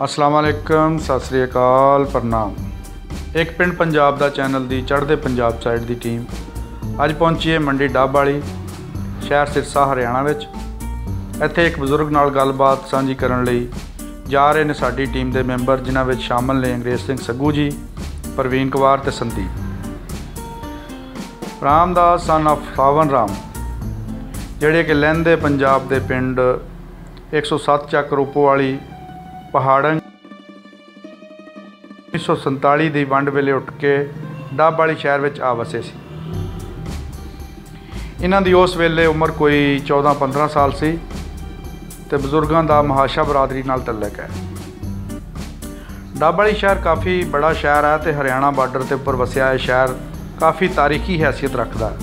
अस्सलाम वालेकुम, सत श्री अकाल, प्रणाम। एक पिंड पंजाब दा चैनल दी चढ़दे पंजाब साइड दी टीम अज पहुंची है मंडी डब वाली शहर सिरसा हरियाणा विच। इत्थे एक बजुर्ग नाल गलबात साझी करन लई जा रहे ने साडी टीम दे मैंबर, जिन्हां विच शामिल ने अंग्रेज सिंह सग्गू जी, प्रवीण कुमार ते संदीप। रामदास सन ऑफ सावन राम जिहड़े कि लैंदे पंजाब दे पिंड 107 ਚੱਕ रूपोवाली पहाड़ां 1947 की वंड वेले उठ के डब वाली शहर में आ वसे सी। इन्हां दी उस वेले उम्र कोई 14-15 साल सी ते बजुर्गों का महाशा बरादरी नाल तल्लक है। डब वाली शहर काफ़ी बड़ा शहर है तो हरियाणा बार्डर के उपर वसिया है शहर काफ़ी तारीखी हैसियत रखता है।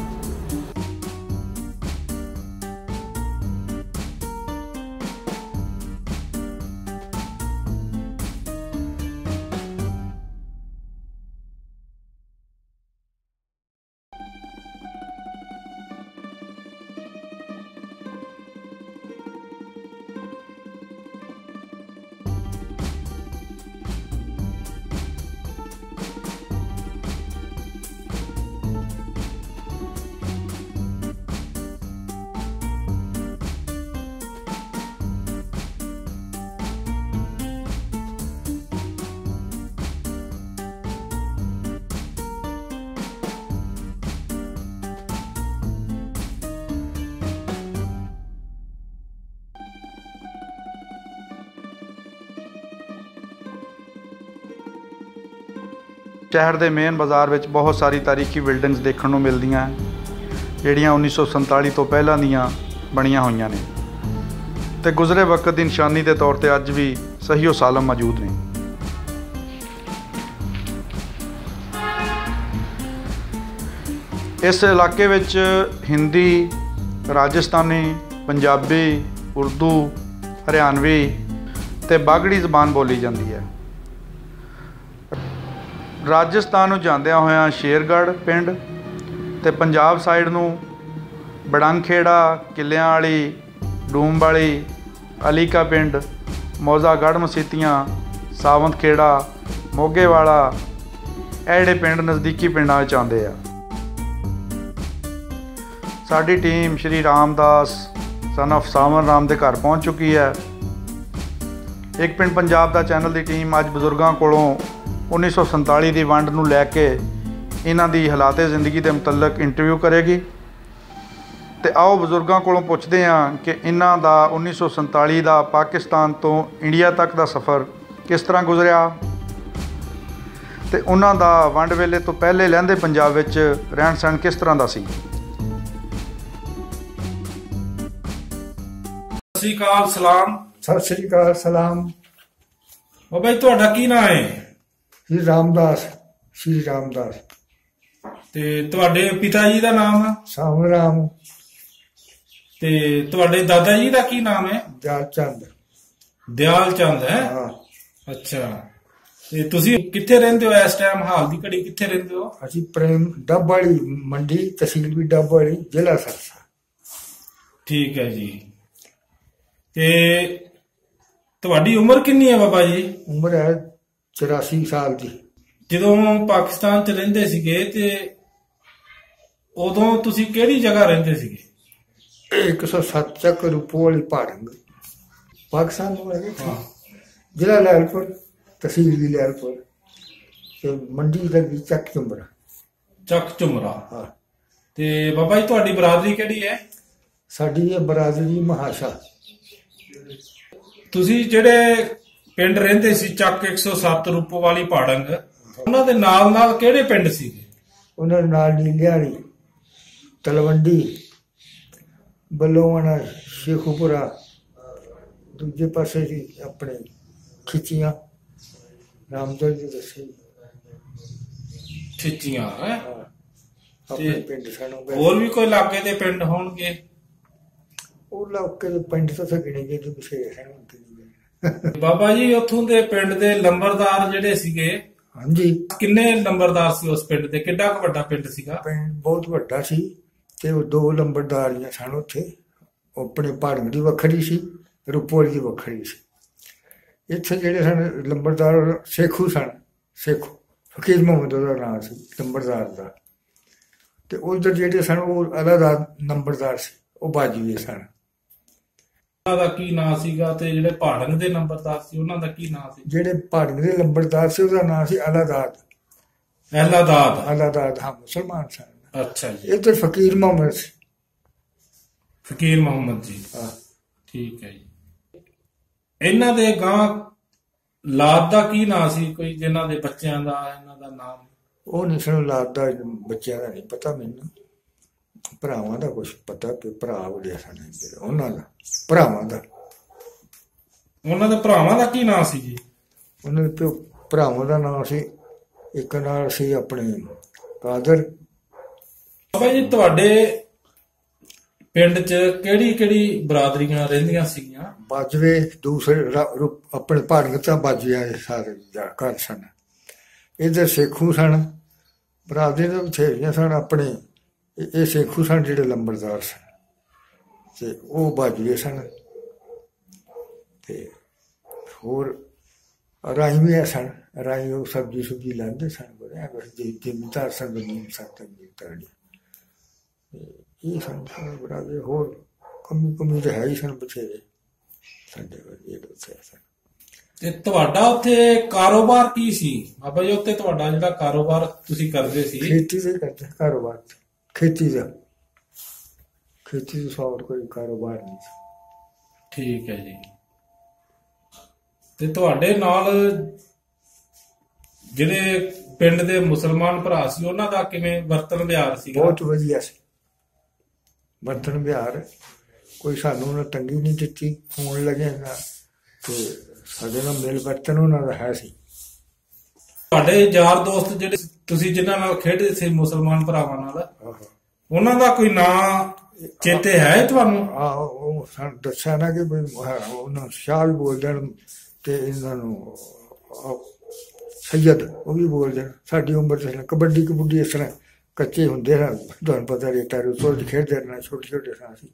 शहर के मेन बाज़ार में बहुत सारी तारीखी बिल्डिंग्स देखने को मिलदियां जिहड़ियां 1947 तो पहलां दियां बणियां होईयां ने ते गुजरे वक्त की निशानी के तौर पर अज भी सही सालम मौजूद ने। इस इलाके विच हिंदी, राजस्थानी, पंजाबी, उर्दू, हरियाणवी ते बागड़ी जबान बोली जाती है। राजस्थान नूं जांदियां होइयां शेरगढ़ पिंड ते पंजाब साइड नूं बड़ंगखेड़ा, किलियां वाली, डूम वाली, अली का पिंड, मौजागढ़ मसीतियां, सावंत खेड़ा, मोगे वाला एड़े पिंड नज़दीकी पिंडां विच आउंदे आ। साडी टीम श्री रामदास सन ऑफ सावन राम दे घर पहुँच चुकी है। एक पिंड पंजाब दा चैनल दी टीम अज बजुर्गों कोलों 1947 की वंड नूं लैके इन्हां दी हालाते जिंदगी के मुतलक इंटरव्यू करेगी। तो आओ बजुर्गों कोलों पुछदे हां कि इन्हां दा 1947 का पाकिस्तान तो इंडिया तक का सफ़र किस तरह गुजरिया ते उन्हां दा वंड वेले तो पहले लैंदे पंजाब विच रहन सहन किस तरह का सी। सत श्री अकाल सलाम। सत श्री अकाल सलाम। बाबा जी तुहाडा की नाम है? श्री रामदास। श्री रामदास। ते तुहाडे पिता जी का नाम है? सावन राम। ते तुहाडे दादा जी का की नाम है? दयाल चंद। दयाल चंद है। हाँ। अच्छा, ते तुसी कित्थे रहिंदे हो इस टाइम? हाल दी घड़ी कित्थे रहिंदे हो? असी प्रेम डब वाली मंडी, तहसील भी डब वाली, जिला सरसा। ठीक है जी। ते तुहाडी उम्र कितनी है बाबा जी? उम्र है 84 साल की। ਜਦੋਂ ਪਾਕਿਸਤਾਨ ਚ ਰਹਿੰਦੇ ਸੀਗੇ ਤੇ ਉਦੋਂ ਤੁਸੀਂ ਕਿਹੜੀ ਜਗ੍ਹਾ ਰਹਿੰਦੇ ਸੀਗੇ? 107 ਚੱਕ रूपोवाली पहाड़ंग पाकिस्तान में है। जिला लैलपुर, तहसील भी लैलपुर, ते मंडी लगी ਚੱਕ ਝੁੰਮਰਾ। ਚੱਕ ਝੁੰਮਰਾ। हाँ। ਤੇ ਬਾਬਾ ਜੀ ਤੁਹਾਡੀ ਬਰਾਦਰੀ ਕਿਹੜੀ ਹੈ? साडी ये बरादरी महाशा। ਤੁਸੀਂ ਜਿਹੜੇ ਪਿੰਡ ਰਹਿੰਦੇ ਸੀ ਚੱਕ 107 रूपोवाली पहाड़ंग, ਉਹਨਾਂ ਦੇ ਨਾਲ ਕਿਹੜੇ ਪਿੰਡ ਸੀਗੇ? ਉਹਨਾਂ ਨਾਲ ਨੀਲਿਆਣੀ, ਤਲਵੰਡੀ, ਬਲੋਵਾਣਾ, ਸ਼ੇਖੂਪੁਰਾ, ਦੂਜੇ ਪਾਸੇ ਸੀ ਆਪਣੇ ਖਿੱਚੀਆਂ, ਰਾਮਦਲ ਜੀ ਦੱਸੇ। ਖਿੱਚੀਆਂ ਹੈ। ਆਪਣੇ ਪਿੰਡ ਸਨ। ਹੋਰ ਵੀ ਕੋਈ ਲਾਗੇ ਦੇ ਪਿੰਡ ਹੋਣਗੇ? ਉਹ ਇਲਾਕੇ ਦੇ ਪਿੰਡ ਤਾਂ ਗਿਣੇ ਗਏ ਤੇ ਵਿਸ਼ੇਸ਼ ਹਨ। ਬਾਬਾ ਜੀ ਉੱਥੋਂ ਦੇ ਪਿੰਡ ਦੇ ਲੰਬਰਦਾਰ ਜਿਹੜੇ ਸੀਗੇ, ਹਾਂਜੀ, ਕਿੰਨੇ ਲੰਬਰਦਾਰ ਸੀ ਉਸ ਪਿੰਡ ਦੇ? ਕਿੱਡਾ ਕੁ ਵੱਡਾ ਪਿੰਡ ਸੀਗਾ? ਪਿੰਡ ਬਹੁਤ ਵੱਡਾ ਸੀ ਤੇ ਉਹ 2 ਲੰਬਰਦਾਰੀਆਂ ਸਨ ਉੱਥੇ। अपने पहाड़ की वखरी सी, रूपोवाली की वखरी सी। ਇੱਥੇ ਜਿਹੜੇ ਸਨ ਲੰਬੜਦਾਰ ਸੇਖੂ ਸਨ। ਸੇਖੂ ਫਕੀਰ ਮੁਹੰਮਦ ਉਹਦਾ ਨਾਂ ਸੀ ਲੰਬੜਦਾਰ ਦਾ। ਤੇ ਉਧਰ ਜਿਹੜੇ ਸਨ ਉਹ ਅਲਾਦਾਰ ਨੰਬਰਦਾਰ ਸੀ, ਉਹ ਬਾਜੂਏ ਸਨ। ਉਹਨਾਂ ਦਾ ਕੀ ਨਾਂ ਸੀਗਾ ਤੇ ਜਿਹੜੇ ਪਹਾੜਨ ਦੇ ਨੰਬਰਦਾਰ ਸੀ ਉਹਨਾਂ ਦਾ ਕੀ ਨਾਂ ਸੀ? ਜਿਹੜੇ ਪਹਾੜਨ ਦੇ ਲੰਬੜਦਾਰ ਸੀ ਉਹਦਾ ਨਾਂ ਸੀ ਅਲਾਦਾਦ। ਅਲਾਦਾਦ ਹਾਂ, ਮੁਸਲਮਾਨ ਸਨ। ਅੱਛਾ ਜੀ। ਇੱਧਰ ਫਕੀਰ ਮੁਹੰਮਦ ਸੀ। ਫਕੀਰ ਮੁਹੰਮਦ ਜੀ, ਹਾਂ ਠੀਕ ਹੈ ਜੀ। ਇਹਨਾਂ ਦੇ ਗਾਂ ਲਾਦ ਦਾ ਕੀ ਨਾਂ ਸੀ? ਕੋਈ ਜਿਹਨਾਂ ਦੇ ਬੱਚਿਆਂ ਦਾ ਇਹਨਾਂ ਦਾ ਨਾਮ? ਉਹ ਨਹੀਂ ਸਾਨੂੰ ਲਾਦ ਦਾ, ਬੱਚਿਆਂ ਦਾ ਨਹੀਂ ਪਤਾ ਮੈਨੂੰ। ਭਰਾਵਾਂ ਦਾ ਕੁਛ ਪਤਾ ਕਿ ਭਰਾ ਵੜਿਆ ਸਾਡੇ ਉਹਨਾਂ ਦਾ, ਭਰਾਵਾਂ ਦਾ। ਉਹਨਾਂ ਦੇ ਭਰਾਵਾਂ ਦਾ ਕੀ ਨਾਂ ਸੀ ਜੀ? ਉਹਨਾਂ ਦੇ ਭਰਾਵਾਂ ਦਾ ਨਾਂ ਸੀ, ਇੱਕ ਨਾਲ ਸੀ ਆਪਣੇ ਕਾਦਰ। ਬਾਬਾ ਜੀ ਤੁਹਾਡੇ ਪਿੰਡ 'ਚ ਕਿਹੜੀ ਕਿਹੜੀ ਬਰਾਦਰੀਆਂ ਰਹਿੰਦੀਆਂ ਸੀਗੀਆਂ? ਬਾਜਵੇ ਦੂਸਰੇ ਆਪਣੇ ਭਾਰਤ ਤਾਂ ਬਾਜਵੇ ਆਏ ਸਾਰੇ ਘਰ ਸਨ। ਇੱਧਰ ਸੇਖੂ ਸਨ, ਬਰਾਦਰੀ ਦੇ ਬਥੇਰੀਆਂ ਸਨ ਆਪਣੇ। ਇਹ ਸੇਖੂ ਸਨ ਜਿਹੜੇ ਲੰਬੜਦਾਰ ਸਨ ਤੇ ਉਹ ਬਾਜਵੇ ਸਨ। ਤੇ ਹੋਰ ਰਾਈ ਵੀ ਸਨ। ਰਾਈ ਉਹ ਸਬਜ਼ੀ ਸੁਬਜ਼ੀ ਲਾਉਂਦੇ ਸਨ। ਜ਼ਿਮੀਦਾਰ ਸਨ, ਜ਼ਮੀਨ ਸਨ ਜ਼ਿਮੀਦਾਰ। ਇਹ ਸਨ ਬਰਾਦਰੀ। ਹੋਰ ਕਮੀ ਤਾਂ ਹੈ ਹੀ ਸਨ ਬਥੇਰੇ ਸਾਡੇ ਉੱਥੇ ਸਨ। ਤੇ ਤੁਹਾਡਾ ਉੱਥੇ ਕਾਰੋਬਾਰ ਕੀ ਸੀ ਬਾਬਾ ਜੀ? ਉੱਥੇ ਤੁਹਾਡਾ ਜਿਹੜਾ ਕਾਰੋਬਾਰ ਤੁਸੀਂ ਕਰਦੇ ਸੀ? ਖੇਤੀ ਦਾ ਕਰਦੇ ਕਾਰੋਬਾਰ, ਖੇਤੀ ਦਾ ਹੋਰ ਕੋਈ ਕਾਰੋਬਾਰ ਨਹੀਂ ਸੀ। ਠੀਕ ਹੈ ਜੀ। ਤੇ ਤੁਹਾਡੇ ਨਾਲ ਜਿਹੜੇ ਪਿੰਡ ਦੇ ਮੁਸਲਮਾਨ ਭਰਾ ਸੀ ਉਹਨਾਂ ਦਾ ਕਿਵੇਂ ਵਰਤਨ ਵਿਹਾਰ ਸੀ? ਬਹੁਤ ਵਧੀਆ ਸੀ ਵਰਤਨ ਵਿਹਾਰ। ਕੋਈ ਸਾਨੂੰ ਉਹਨਾਂ ਤੰਗੀ ਨਹੀਂ ਦਿੱਤੀ। ਹੋਣ ਲੱਗੇ ਤੇ ਸਾਡੇ ਨਾਲ ਮਿਲ ਵਰਤਨ ਉਹਨਾਂ ਦਾ ਹੈ ਸੀ। ਤੁਹਾਡੇ ਯਾਰ ਦੋਸਤ ਜਿਹੜੇ ਤੁਸੀਂ ਜਿਨ੍ਹਾਂ ਨਾਲ ਖੇਡਦੇ ਸੀ ਮੁਸਲਮਾਨ ਭਰਾਵਾਂ ਨਾਲ, ਉਹਨਾਂ ਦਾ ਕੋਈ ਨਾਂ ਚੇਤੇ ਹੈ ਤੁਹਾਨੂੰ? ਉਹ ਸਾਨੂੰ ਦੱਸਿਆ ਨਾ ਕਿ ਉਹਨਾਂ ਸ਼ਾਹ ਵੀ ਬੋਲਦੇ ਹਨ ਤੇ ਇਹਨਾਂ ਨੂੰ ਸੈਯਦ ਉਹ ਵੀ ਬੋਲਦੇ ਹਨ। ਸਾਡੀ ਉਮਰ 'ਚ ਕਬੱਡੀ ਕਬੁੱਡੀ ਇਸ ਤਰ੍ਹਾਂ ਕੱਚੇ ਹੁੰਦੇ ਹਨ, ਤੁਹਾਨੂੰ ਪਤਾ ਰੇਤਾ ਰੂਤੋਂ ਖੇਡਦੇ ਰਹਿਣਾ। ਛੋਟੇ ਛੋਟੇ ਸਾਂ ਸੀ।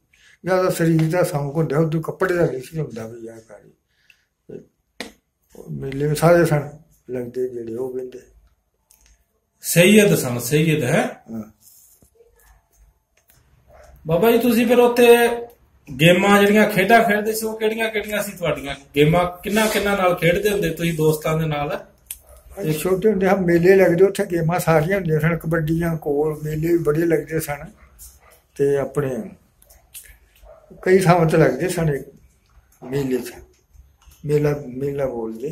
ਜ਼ਿਆਦਾ ਸਰੀਰ ਦਾ ਸ਼ੌਂਕ ਹੁੰਦਾ, ਉਦੋਂ ਕੱਪੜੇ ਦਾ ਨਹੀਂ ਸੀ ਹੁੰਦਾ ਵੀ ਯਾਰ ਕਰੀ। ਮੇਲੇ ਸਾਰੇ ਸਨ ਲੱਗਦੇ ਜਿਹੜੇ ਉਹ ਕਹਿੰਦੇ ਸੈਯਦ ਸਨ। ਸੈਯਦ ਹੈ ਹਾਂ। ਬਾਬਾ ਜੀ ਤੁਸੀਂ ਫਿਰ ਉੱਥੇ ਗੇਮਾਂ ਜਿਹੜੀਆਂ ਖੇਡਾਂ ਖੇਡਦੇ ਸੀ ਉਹ ਕਿਹੜੀਆਂ ਕਿਹੜੀਆਂ ਸੀ ਤੁਹਾਡੀਆਂ ਗੇਮਾਂ? ਕਿੰਨਾ ਨਾਲ ਖੇਡਦੇ ਹੁੰਦੇ ਤੁਸੀਂ ਦੋਸਤਾਂ ਦੇ ਨਾਲ? ਛੋਟੇ ਹੁੰਦੇ ਹਾਂ ਮੇਲੇ ਲੱਗਦੇ, ਉੱਥੇ ਗੇਮਾਂ ਸਾਰੀਆਂ ਹੁੰਦੀਆਂ ਸਨ। ਕਬੱਡੀਆਂ ਕੋਲ ਮੇਲੇ ਵੀ ਬੜੇ ਲੱਗਦੇ ਸਨ ਤੇ ਆਪਣੇ ਕਈ ਥਾਵਾਂ ਤੇ ਲੱਗਦੇ ਸਨ ਮੇਲੇ 'ਚ। ਮੇਲਾ ਬੋਲਦੇ।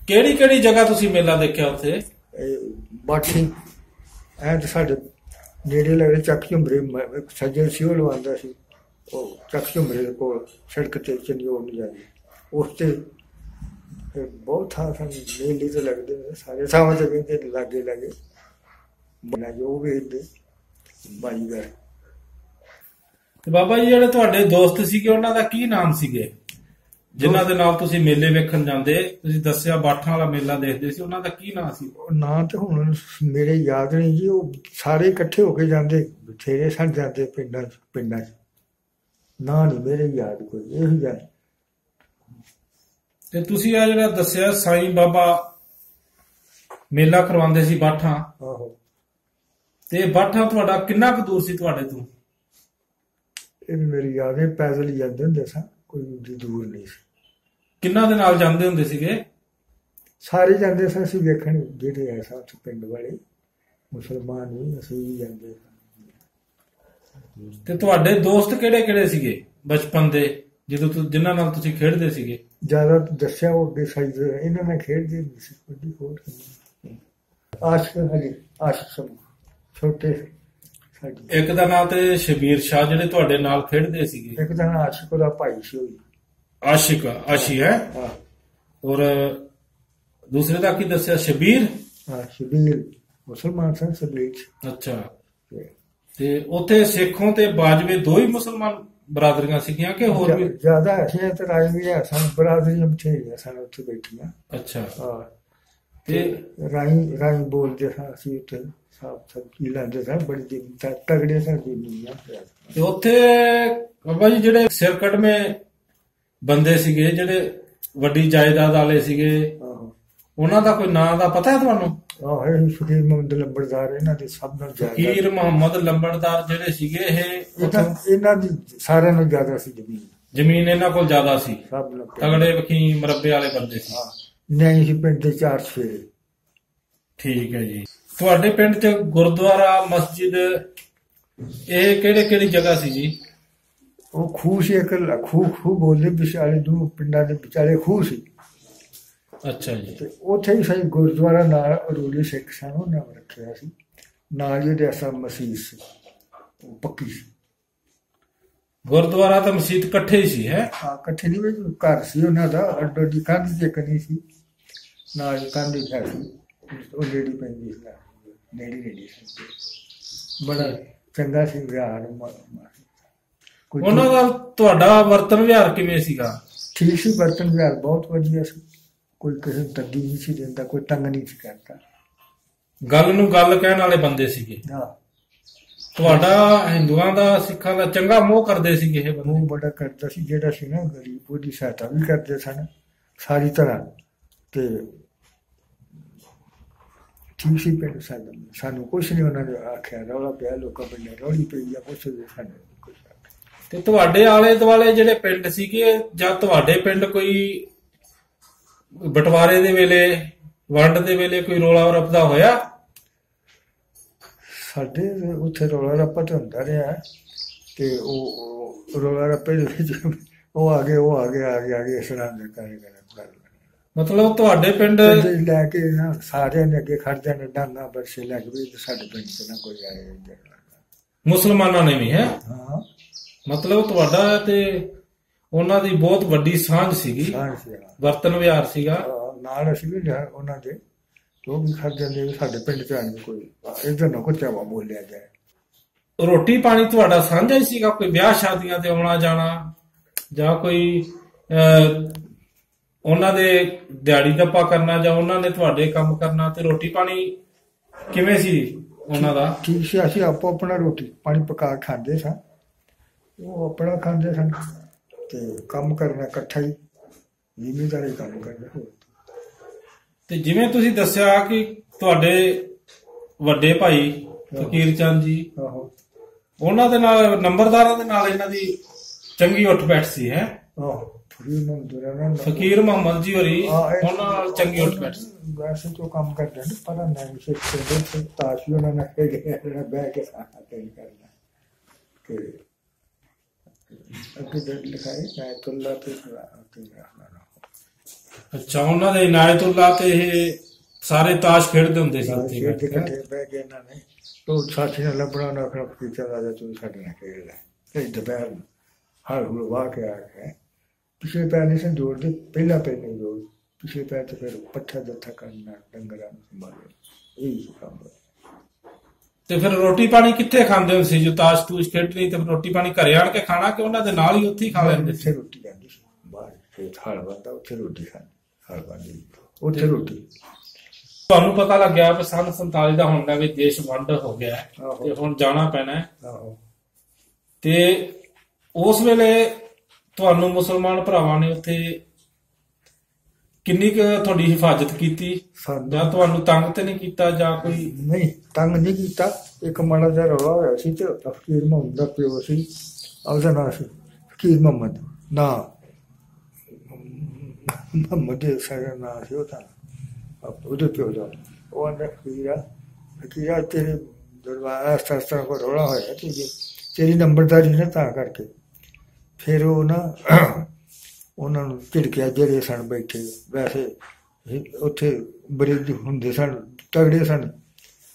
ਕਿਹੜੀ ਕਿਹੜੀ ਜਗ੍ਹਾ ਤੁਸੀਂ ਮੇਲਾ ਦੇਖਿਆ ਉੱਥੇ? ਬਾਠੀ ਐਂ ਸਾਡੇ ਨੇੜੇ ਲੱਗਦੇ। ਚੱਕ ਝੁੰਬਰੇ ਸੱਜਣ ਸੀ ਉਹ ਲਵਾਉਂਦਾ ਸੀ। ਉਹ ਚੱਕ ਝੁੰਬਰੇ ਦੇ ਕੋਲ ਸੜਕ ਤੇ ਚੰਡੀਗੜ੍ਹ ਨੂੰ ਜਾਂਦੀ ਉਸ ਤੇ ਬਹੁਤ ਥਾਂ ਸਨ ਮੇਲੇ ਤੇ ਲੱਗਦੇ ਸਾਰੇ ਥਾਵਾਂ ਤੇ ਕਹਿੰਦੇ ਲਾਗੇ ਬਣਾ ਜੋ ਵੇਚਦੇ ਬਾਈਗਰ। ਤੇ ਬਾਬਾ ਜੀ ਜਿਹੜੇ ਤੁਹਾਡੇ ਦੋਸਤ ਸੀਗੇ ਉਹਨਾਂ ਦਾ ਕੀ ਨਾਮ ਸੀਗੇ ਜਿਨ੍ਹਾਂ ਦੇ ਨਾਲ ਤੁਸੀਂ ਮੇਲੇ ਵੇਖਣ ਜਾਂਦੇ? ਤੁਸੀਂ ਦੱਸਿਆ ਬਾਠਾਂ ਵਾਲਾ ਮੇਲਾ ਦੇਖਦੇ ਸੀ, ਉਹਨਾਂ ਦਾ ਕੀ ਨਾਂ ਸੀ? ਨਾਂ ਤੇ ਹੁਣ ਮੇਰੇ ਯਾਦ ਨਹੀਂ ਜੀ। ਉਹ ਸਾਰੇ ਇਕੱਠੇ ਹੋ ਕੇ ਜਾਂਦੇ, ਬਥੇਰੇ ਸਨ ਜਾਂਦੇ ਪਿੰਡਾਂ 'ਚ। ਨਾਂ ਨਹੀਂ ਮੇਰੇ ਯਾਦ ਕੋਈ ਇਹੋ ਜਿਹਾ। ਤੇ ਤੁਸੀਂ ਆ ਜਿਹੜਾ ਦੱਸਿਆ ਸਾਈਂ ਬਾਬਾ ਮੇਲਾ ਕਰਵਾਉਂਦੇ ਸੀ ਬਾਠਾਂ, ਆਹੋ, ਤੇ ਬਾਠਾਂ ਤੁਹਾਡਾ ਕਿੰਨਾ ਕੁ ਦੂਰ ਸੀ ਤੁਹਾਡੇ ਤੋਂ? ਇਹ ਮੇਰੀ ਯਾਦ ਹੈ ਪੈਦਲ ਹੀ ਜਾਂਦੇ ਹੁੰਦੇ ਸਾਂ, ਕੋਈ ਦੂਰ ਨਹੀਂ ਸੀ। ਕਿੰਨਾ ਦੇ ਨਾਲ ਜਾਂਦੇ ਹੁੰਦੇ ਸੀਗੇ? ਸਾਰੇ ਜਾਂਦੇ ਸਾਂ ਅਸੀਂ ਵੇਖਣ, ਜਿਹੜੇ ਐਸਾ ਉੱਥੇ ਪਿੰਡ ਵਾਲੇ ਮੁਸਲਮਾਨ ਵੀ, ਅਸੀਂ ਵੀ ਜਾਂਦੇ ਸਾਂ। ਤੇ ਤੁਹਾਡੇ ਦੋਸਤ ਕਿਹੜੇ ਕਿਹੜੇ ਸੀਗੇ ਬਚਪਨ ਦੇ ਜਦੋਂ ਜਿਨ੍ਹਾਂ ਨਾਲ ਤੁਸੀਂ ਖੇਡਦੇ ਸੀਗੇ? ਜ਼ਿਆਦਾ ਦੱਸਿਆ ਉਹ ਅੱਗੇ ਸਾਈਡ ਇਹਨਾਂ ਨਾਲ ਖੇਡਦੇ ਨਹੀਂ ਸੀ। ਵੱਡੀ ਹੋਰ ਆਸ਼ਕ ਛੋਟੇ ਸਾਡੀ। ਇੱਕ ਦਾ ਨਾਂ ਤੇ ਸ਼ਬੀਰ ਸ਼ਾਹ ਜਿਹੜੇ ਤੁਹਾਡੇ ਨਾਲ ਖੇਡਦੇ ਸੀਗੇ। ਇੱਕ ਦਾ ਨਾਂ ਆਸ਼ਿਕ, ਉਹਦਾ ਭਾਈ ਸੀ। ਆਸ਼ੀ ਹੈ। ਔਰ ਦੂਸਰੇ ਦਾ ਕੀ ਦੱਸਿਆ? ਸ਼ਬੀਰ। ਹਾਂ ਸ਼ਬੀਰ ਮੁਸਲਮਾਨ ਸਨ ਸ਼ਬੀਰ। ਅੱਛਾ। ਤੇ ਉੱਥੇ ਸਿੱਖੋਂ ਤੇ ਬਾਜਵੇ ਦੋ ਹੀ ਮੁਸਲਮਾਨ ਬਰਾਦਰੀਆਂ ਸੀਗੀਆਂ ਕਿ ਹੋਰ ਵੀ? ਜ਼ਿਆਦਾ ਐਸੀਆਂ ਤੇ ਰਾਏ ਵੀ ਹੈ ਸਨ, ਬਰਾਦਰੀਆਂ ਬਥੇਰੀਆਂ ਸਨ ਉੱਥੇ ਬੈਠੀਆਂ। ਅੱਛਾ। ਹਾਂ ਤੇ ਰਾਈ ਬੋਲਦੇ ਸਾਂ ਅਸੀਂ ਉੱਥੇ, ਸਾਫ ਸਬਜ਼ੀ ਲਾਉਂਦੇ ਸਾਂ, ਬੜੀ ਤਗੜੇ ਸਾਂ ਜ਼ਮੀਨਾਂ। ਤੇ ਉੱਥੇ ਬਾਬਾ ਜੀ ਜਿਹੜੇ ਸਿਰ ਕੱਢਵੇਂ ਬੰਦੇ ਸੀਗੇ ਜਿਹੜੇ ਵੱਡੀ ਜਾਇਦਾਦ ਵਾਲੇ ਸੀਗੇ, ਆਹੋ ਉਹਨਾਂ ਦਾ ਕੋਈ ਨਾਂ ਦਾ ਪਤਾ ਹੈ ਤੁਹਾਨੂੰ? ਆਹ ਇਹ ਫਕੀਰ ਮੁਹੰਮਦ ਲੰਬੜਦਾਰ ਇਹਨਾਂ ਦੇ ਸਭ ਨਾਲ ਜ਼ਿਆਦਾ ਫਕੀਰ ਮੁਹੰਮਦ ਲੰਬੜਦਾਰ ਜਿਹੜੇ ਸੀਗੇ ਇਹ ਇਹਨਾਂ ਦੀ ਸਾਰਿਆਂ ਨੂੰ ਜ਼ਿਆਦਾ ਸੀ ਜ਼ਮੀਨ ਇਹਨਾਂ ਕੋਲ ਜ਼ਿਆਦਾ ਸੀ, ਸਭ ਨੂੰ ਤਗੜੇ ਵਕੀਲ ਮਰੱਬੇ ਵਾਲੇ ਬੰਦੇ ਸੀ। ਨਹੀਂ ਸੀ ਪਿੰਡ ਦੇ 4 ਸਫੇਰੇ। ਠੀਕ ਹੈ ਜੀ। ਤੁਹਾਡੇ ਪਿੰਡ 'ਚ ਗੁਰਦੁਆਰਾ ਮਸਜਿਦ ਇਹ ਕਿਹੜੀ ਜਗ੍ਹਾ ਸੀ ਜੀ? ਉਹ ਖੂਹ ਸੀ, ਇੱਕ ਖੂਹ ਬੋਲਦੇ ਵਿਚਾਲੇ ਦੋ ਪਿੰਡਾਂ ਦੇ ਵਿਚਾਲੇ ਖੂਹ ਸੀ। ਅੱਛਾ ਜੀ। ਤੇ ਉੱਥੇ ਹੀ ਸਹੀ ਗੁਰਦੁਆਰਾ ਨਾਲ ਅਰੂਲੀ ਸਿੱਖ ਸਨ ਉਹਨਾਂ ਨੇ ਰੱਖਿਆ ਸੀ, ਨਾਲ ਜਿਹਦੇ ਅਸਲ ਮਸੀਤ ਸੀ ਉਹ ਪੱਕੀ ਸੀ। ਗੁਰਦੁਆਰਾ ਤਾਂ ਮਸੀਤ ਇਕੱਠੇ ਹੀ ਸੀ ਹੈ? ਹਾਂ ਇਕੱਠੇ ਨਹੀਂ, ਵਿੱਚ ਘਰ ਸੀ ਉਹਨਾਂ ਦਾ, ਅੱਡੋ ਦੀ ਕੰਧ ਜੇ ਨਹੀਂ ਸੀ, ਨਾਲ ਕੰਧ ਹੀ ਹੈ ਸੀ, ਉਹ ਨੇੜੀ ਪੈਂਦੀ ਸੀ, ਨੇੜੀ ਸੀ। ਬੜਾ ਚੰਗਾ ਸੀ ਵਿਹਾਰ। ਉਹਨਾਂ ਦਾ ਤੁਹਾਡਾ ਵਰਤਨ ਵਿਹਾਰ ਕਿਵੇਂ ਸੀਗਾ? ਠੀਕ ਸੀ, ਵਰਤਨ ਵਿਹਾਰ ਬਹੁਤ ਵਧੀਆ ਸੀ, ਕੋਈ ਕਿਸੇ ਨੂੰ ਤੰਗੀ ਨਹੀਂ ਸੀ ਦਿੰਦਾ, ਕੋਈ ਤੰਗ ਨਹੀਂ ਸੀ ਕਰਦਾ, ਗੱਲ ਨੂੰ ਗੱਲ ਕਹਿਣ ਵਾਲੇ ਬੰਦੇ ਸੀਗੇ। ਹਾਂ ਤੁਹਾਡਾ ਹਿੰਦੂਆਂ ਦਾ ਸਿੱਖਾਂ ਦਾ ਚੰਗਾ ਮੋਹ ਕਰਦੇ ਸੀਗੇ ਇਹ ਬੰਦੇ? ਮੋਹ ਬੜਾ ਕਰਦਾ ਸੀ, ਜਿਹੜਾ ਸੀ ਨਾ ਗਰੀਬ ਉਹਦੀ ਸਹਾਇਤਾ ਵੀ ਕਰਦੇ ਸਨ ਸਾਰੀ ਤਰ੍ਹਾਂ। ਤੇ ਠੀਕ ਸੀ ਪਿੰਡ ਸਾਡਾ, ਸਾਨੂੰ ਕੁਛ ਨਹੀਂ ਉਹਨਾਂ ਨੇ ਆਖਿਆ, ਰੌਲਾ ਪਿਆ ਲੋਕਾਂ ਪਿੰਡਾਂ ਰੌਲੀ ਪਈ ਆ, ਕੁਛ ਸਾਨੂੰ ਕੁਛ। ਤੇ ਤੁਹਾਡੇ ਆਲੇ ਦੁਆਲੇ ਜਿਹੜੇ ਪਿੰਡ ਸੀਗੇ, ਜਾਂ ਤੁਹਾਡੇ ਪਿੰਡ ਕੋਈ ਬਟਵਾਰੇ ਦੇ ਵੇਲੇ ਵੰਡ ਦੇ ਵੇਲੇ ਕੋਈ ਰੌਲਾ ਰੱਪਦਾ ਹੋਇਆ? ਸਾਡੇ ਉੱਥੇ ਰੌਲਾ ਰੱਪਾ ਤਾਂ ਹੁੰਦਾ ਰਿਹਾ, ਤੇ ਉਹ ਰੌਲਾ ਰੱਪੇ ਦੇ ਵਿੱਚ ਉਹ ਆ ਗਏ ਇਸ ਤਰ੍ਹਾਂ ਦੇ ਕਰ ਮਤਲਬ ਤੁਹਾਡੇ ਪਿੰਡ ਲੈ ਕੇ ਨਾ ਸਾਰਿਆਂ ਨੇ ਅੱਗੇ ਖੜ ਜਾਣੇ, ਡਾਂਗਾ ਬਰਸੇ ਲੈ ਕੇ ਵੀ ਸਾਡੇ ਪਿੰਡ ਚ ਨਾ ਕੋਈ ਆਏ। ਮੁਸਲਮਾਨਾਂ ਨੇ ਵੀ ਹੈ? ਹਾਂ ਮਤਲਬ ਤੁਹਾਡਾ ਤੇ ਉਹਨਾਂ ਦੀ ਬਹੁਤ ਵੱਡੀ ਸਾਂਝ ਸੀਗੀ, ਵਰਤਨ ਵਿਹਾਰ ਸੀਗਾ ਨਾਲ। ਅਸੀਂ ਵੀ ਉਹਨਾਂ ਦੇ ਉਹ ਵੀ ਖੜ ਜਾਂਦੇ ਸਾਡੇ ਪਿੰਡ ਚ ਆਣ ਕੋਈ ਇੱਧਰ ਨਾ ਕੋਈ ਚਾਵਾ ਬੋਲਿਆ ਜਾਏ। ਰੋਟੀ ਪਾਣੀ ਤੁਹਾਡਾ ਸਾਂਝਾ ਹੀ ਸੀਗਾ? ਕੋਈ ਵਿਆਹ ਸ਼ਾਦੀਆਂ ਤੇ ਆਉਣਾ ਜਾਣਾ, ਜਾਂ ਕੋਈ ਉਹਨਾਂ ਦੇ ਦਿਹਾੜੀ ਦੱਪਾ ਕਰਨਾ, ਜਾਂ ਉਹਨਾਂ ਨੇ ਤੁਹਾਡੇ ਕੰਮ ਕਰਨਾ, ਤੇ ਰੋਟੀ ਪਾਣੀ ਕਿਵੇਂ ਸੀ ਉਹਨਾਂ ਦਾ? ਠੀਕ ਸੀ, ਅਸੀਂ ਆਪੋ ਆਪਣਾ ਰੋਟੀ ਪਾਣੀ ਪਕਾ ਖਾਂਦੇ ਸਾਂ, ਉਹ ਆਪਣਾ ਖਾਂਦੇ ਸਨ, ਤੇ ਕੰਮ ਕਰਨਾ ਇਕੱਠਾ ਹੀ, ਜ਼ਿਮੀਦਾਰੀ ਕੰਮ ਕਰਨਾ। ਹੋਰ ਤੇ ਜਿਵੇਂ ਤੁਸੀਂ ਦੱਸਿਆ ਕਿ ਤੁਹਾਡੇ ਵੱਡੇ ਭਾਈ ਫਕੀਰ ਚੰਦ ਜੀ, ਉਹਨਾਂ ਦੇ ਨਾਲ ਨੰਬਰਦਾਰਾਂ ਦੇ ਨਾਲ ਇਹਨਾਂ ਦੀ ਚੰਗੀ ਉੱਠ ਬੈਠ ਸੀ ਹੈ? ਫਕੀਰ ਮੁਹੰਮਦ ਜੀ ਹੋਰੀ ਉਹਨਾਂ ਨਾਲ ਚੰਗੀ ਉੱਠ ਬੈਠ ਸੀ। ਵੈਸੇ ਤੋਂ ਕੰਮ ਕਰਦੇ ਨੇ, ਪਰ ਨਹੀਂ ਸਿੱਖਦੇ ਤਾਸ਼ੀ ਉਹਨਾਂ ਨੇ ਬਹਿ ਕੇ ਸਾਥ ਕਰਨਾ। ਤੇ ਅੱਗੇ ਲਿਖਾਏ ਨਾਇਤੁੱਲਾ ਤੇ ਅੱਛਾ, ਉਹਨਾਂ ਦੇ ਨਾਇਤੁੱਲਾ ਤੇ ਇਹ ਸਾਰੇ ਤਾਸ਼ ਖੇਡਦੇ ਹੁੰਦੇ ਸੀ ਉੱਥੇ ਇਕੱਠੇ ਬਹਿ ਕੇ। ਇਹਨਾਂ ਨੇ ਉਹ ਸਾਥੀ ਨਾਲ ਲੱਭਣਾ ਨਾ ਆਖਣਾ ਫਕੀਰ ਰਾਜਾ ਤੂੰ ਸਾਡੇ ਨਾਲ ਖੇਡ ਲੈ। ਤੇ ਦੁਪਹਿਰ ਹਲ ਹੁਲ ਵਾਹ ਕੇ ਆ ਗਏ, ਪਿਛਲੇ ਪੈਰ ਨਹੀਂ ਸਨ ਜੋੜਦੇ, ਪਹਿਲਾ ਪੈਰ ਨਹੀਂ ਜੋੜ, ਪਿਛਲੇ ਪੈਰ ਤੇ ਫਿਰ ਪੱਠਾ ਜੱਥਾ ਕਰਨਾ, ਡੰਗਰਾਂ ਨੂੰ ਸੰਭਾਲਣਾ, ਇਹੀ ਕੰਮ। ਤੇ ਫਿਰ ਰੋਟੀ ਪਾਣੀ ਕਿੱਥੇ ਖਾਂਦੇ ਹੁੰਦੇ ਸੀ? ਜੋ ਤਾਸ਼ ਤੂਸ਼ ਖੇਡਣੀ, ਤੇ ਰੋਟੀ ਪਾਣੀ ਘਰੇ ਆਣ ਕੇ ਖਾਣਾ ਕਿ ਉਹਨਾਂ ਦੇ ਨਾਲ ਹੀ ਉੱਥੇ ਹੀ ਖਾ ਲੈਂਦੇ ਸੀ? ਰੋਟੀ ਜਾਂਦੀ ਸੀ ਬਾਹਰ, ਖੇਤ ਹਲ ਬੰਦਾ ਉੱਥੇ ਰੋਟੀ ਖਾਣੀ, ਹਲ ਬੰਦੀ ਉੱਥੇ ਰੋਟੀ। ਤੁਹਾਨੂੰ ਪਤਾ ਲੱਗਿਆ ਵੀ ਸੰਨ 47 ਦਾ ਹੁੰਦਾ ਵੀ ਦੇਸ਼ ਵੰਡ ਹੋ ਗਿਆ ਤੇ ਹੁਣ ਜਾਣਾ ਪੈਣਾ, ਤੇ ਉਸ ਵੇਲੇ ਤੁਹਾਨੂੰ ਮੁਸਲਮਾਨ ਭਰਾਵਾਂ ਨੇ ਉੱਥੇ ਕਿੰਨੀ ਕੁ ਤੁਹਾਡੀ ਹਿਫਾਜ਼ਤ ਕੀਤੀ, ਜਾਂ ਤੁਹਾਨੂੰ ਤੰਗ ਤੇ ਨਹੀਂ ਕੀਤਾ? ਜਾਂ ਕੋਈ ਨਹੀਂ ਤੰਗ ਨਹੀਂ ਕੀਤਾ। ਇੱਕ ਮਾੜਾ ਜਿਹਾ ਰੌਲਾ ਹੋਇਆ ਸੀ, ਤੇ ਫਕੀਰ ਮੁਹੰਮਦ ਦਾ ਪਿਓ ਸੀ, ਉਹਦਾ ਨਾਂ ਸੀ ਫਕੀਰ ਮੁਹੰਮਦ, ਨਾ ਮੁਹੰਮਦ ਸਾਡਾ ਨਾਂ ਸੀ ਉਹਦਾ, ਉਹਦੇ ਪਿਓ ਦਾ। ਉਹ ਆਂਦਾ ਫਕੀਰਾ ਤੇਰੇ ਦਰਬਾਰ ਇਸ ਤਰ੍ਹਾਂ ਕੋਈ ਰੌਲਾ ਹੋਇਆ ਤੇ ਤੇਰੀ ਨੰਬਰਦਾਰੀ ਨਾ ਤਾਂ ਕਰਕੇ। ਫਿਰ ਉਹ ਨਾ ਉਹਨਾਂ ਨੂੰ ਝਿੜਕਿਆ ਜਿਹੜੇ ਸਨ ਬੈਠੇ, ਵੈਸੇ ਉੱਥੇ ਬੜੇ ਹੁੰਦੇ ਸਨ, ਤਗੜੇ ਸਨ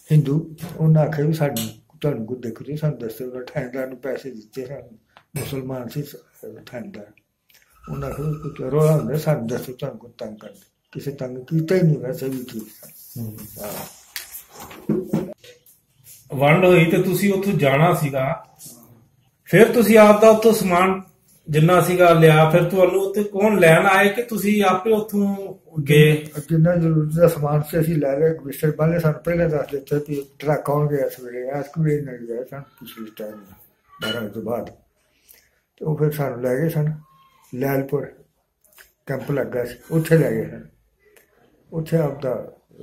ਹਿੰਦੂ। ਉਹਨਾਂ ਆਖਿਆ ਵੀ ਸਾਨੂੰ ਤੁਹਾਨੂੰ ਕੋਈ ਦਿੱਕਤ ਨਹੀਂ, ਸਾਨੂੰ ਦੱਸੋ। ਉਹਨਾਂ ਠਾਣੇਦਾਰ ਨੂੰ ਪੈਸੇ ਦਿੱਤੇ ਸਨ, ਮੁਸਲਮਾਨ ਸੀ ਠਾਣੇਦਾਰ। ਉਹਨਾਂ ਆਖਿਆ ਰੌਲਾ ਹੁੰਦਾ, ਸਾਨੂੰ ਦੱਸੋ ਤੁਹਾਨੂੰ ਕੋਈ ਤੰਗ ਕਰਦੇ। ਕਿਸੇ ਤੰਗ ਕੀਤਾ ਹੀ ਨਹੀਂ, ਵੈਸੇ ਵੀ ਠੀਕ ਸਨ। ਵੰਡ ਹੋਈ ਤੇ ਤੁਸੀਂ ਉੱਥੋਂ ਜਾਣਾ ਸੀਗਾ, ਫਿਰ ਤੁਸੀਂ ਆਪ ਦਾ ਉੱਥੋਂ ਸਮਾਨ ਜਿੰਨਾ ਸੀਗਾ ਲਿਆ, ਫਿਰ ਤੁਹਾਨੂੰ ਉੱਥੇ ਕੌਣ ਲੈਣ ਆਏ ਕਿ ਤੁਸੀਂ ਆਪੇ ਉੱਥੋਂ ਗਏ? ਜਿੰਨਾ ਜ਼ਰੂਰਤ ਦਾ ਸਮਾਨ ਸੀ ਅਸੀਂ ਲੈ ਲਿਆ। ਮਿਸਟਰ ਬਾਲੇ ਸਾਨੂੰ ਪਹਿਲਾਂ ਦੱਸ ਦਿੱਤਾ ਵੀ ਟਰੱਕ ਆਉਣ ਗਿਆ ਸਵੇਰੇ, ਅੱਜ ਕੋਈ ਨਹੀਂ ਗਿਆ ਸਨ ਪਿਛਲੇ ਟਾਈਮ 12 ਵਜੇ ਤੋਂ ਬਾਅਦ। ਤੇ ਉਹ ਫਿਰ ਸਾਨੂੰ ਲੈ ਗਏ ਸਨ ਲੈਲਪੁਰ। ਕੈਂਪ ਲੱਗਾ ਸੀ, ਉੱਥੇ ਲੈ ਗਏ ਸਨ। ਉੱਥੇ ਆਪਦਾ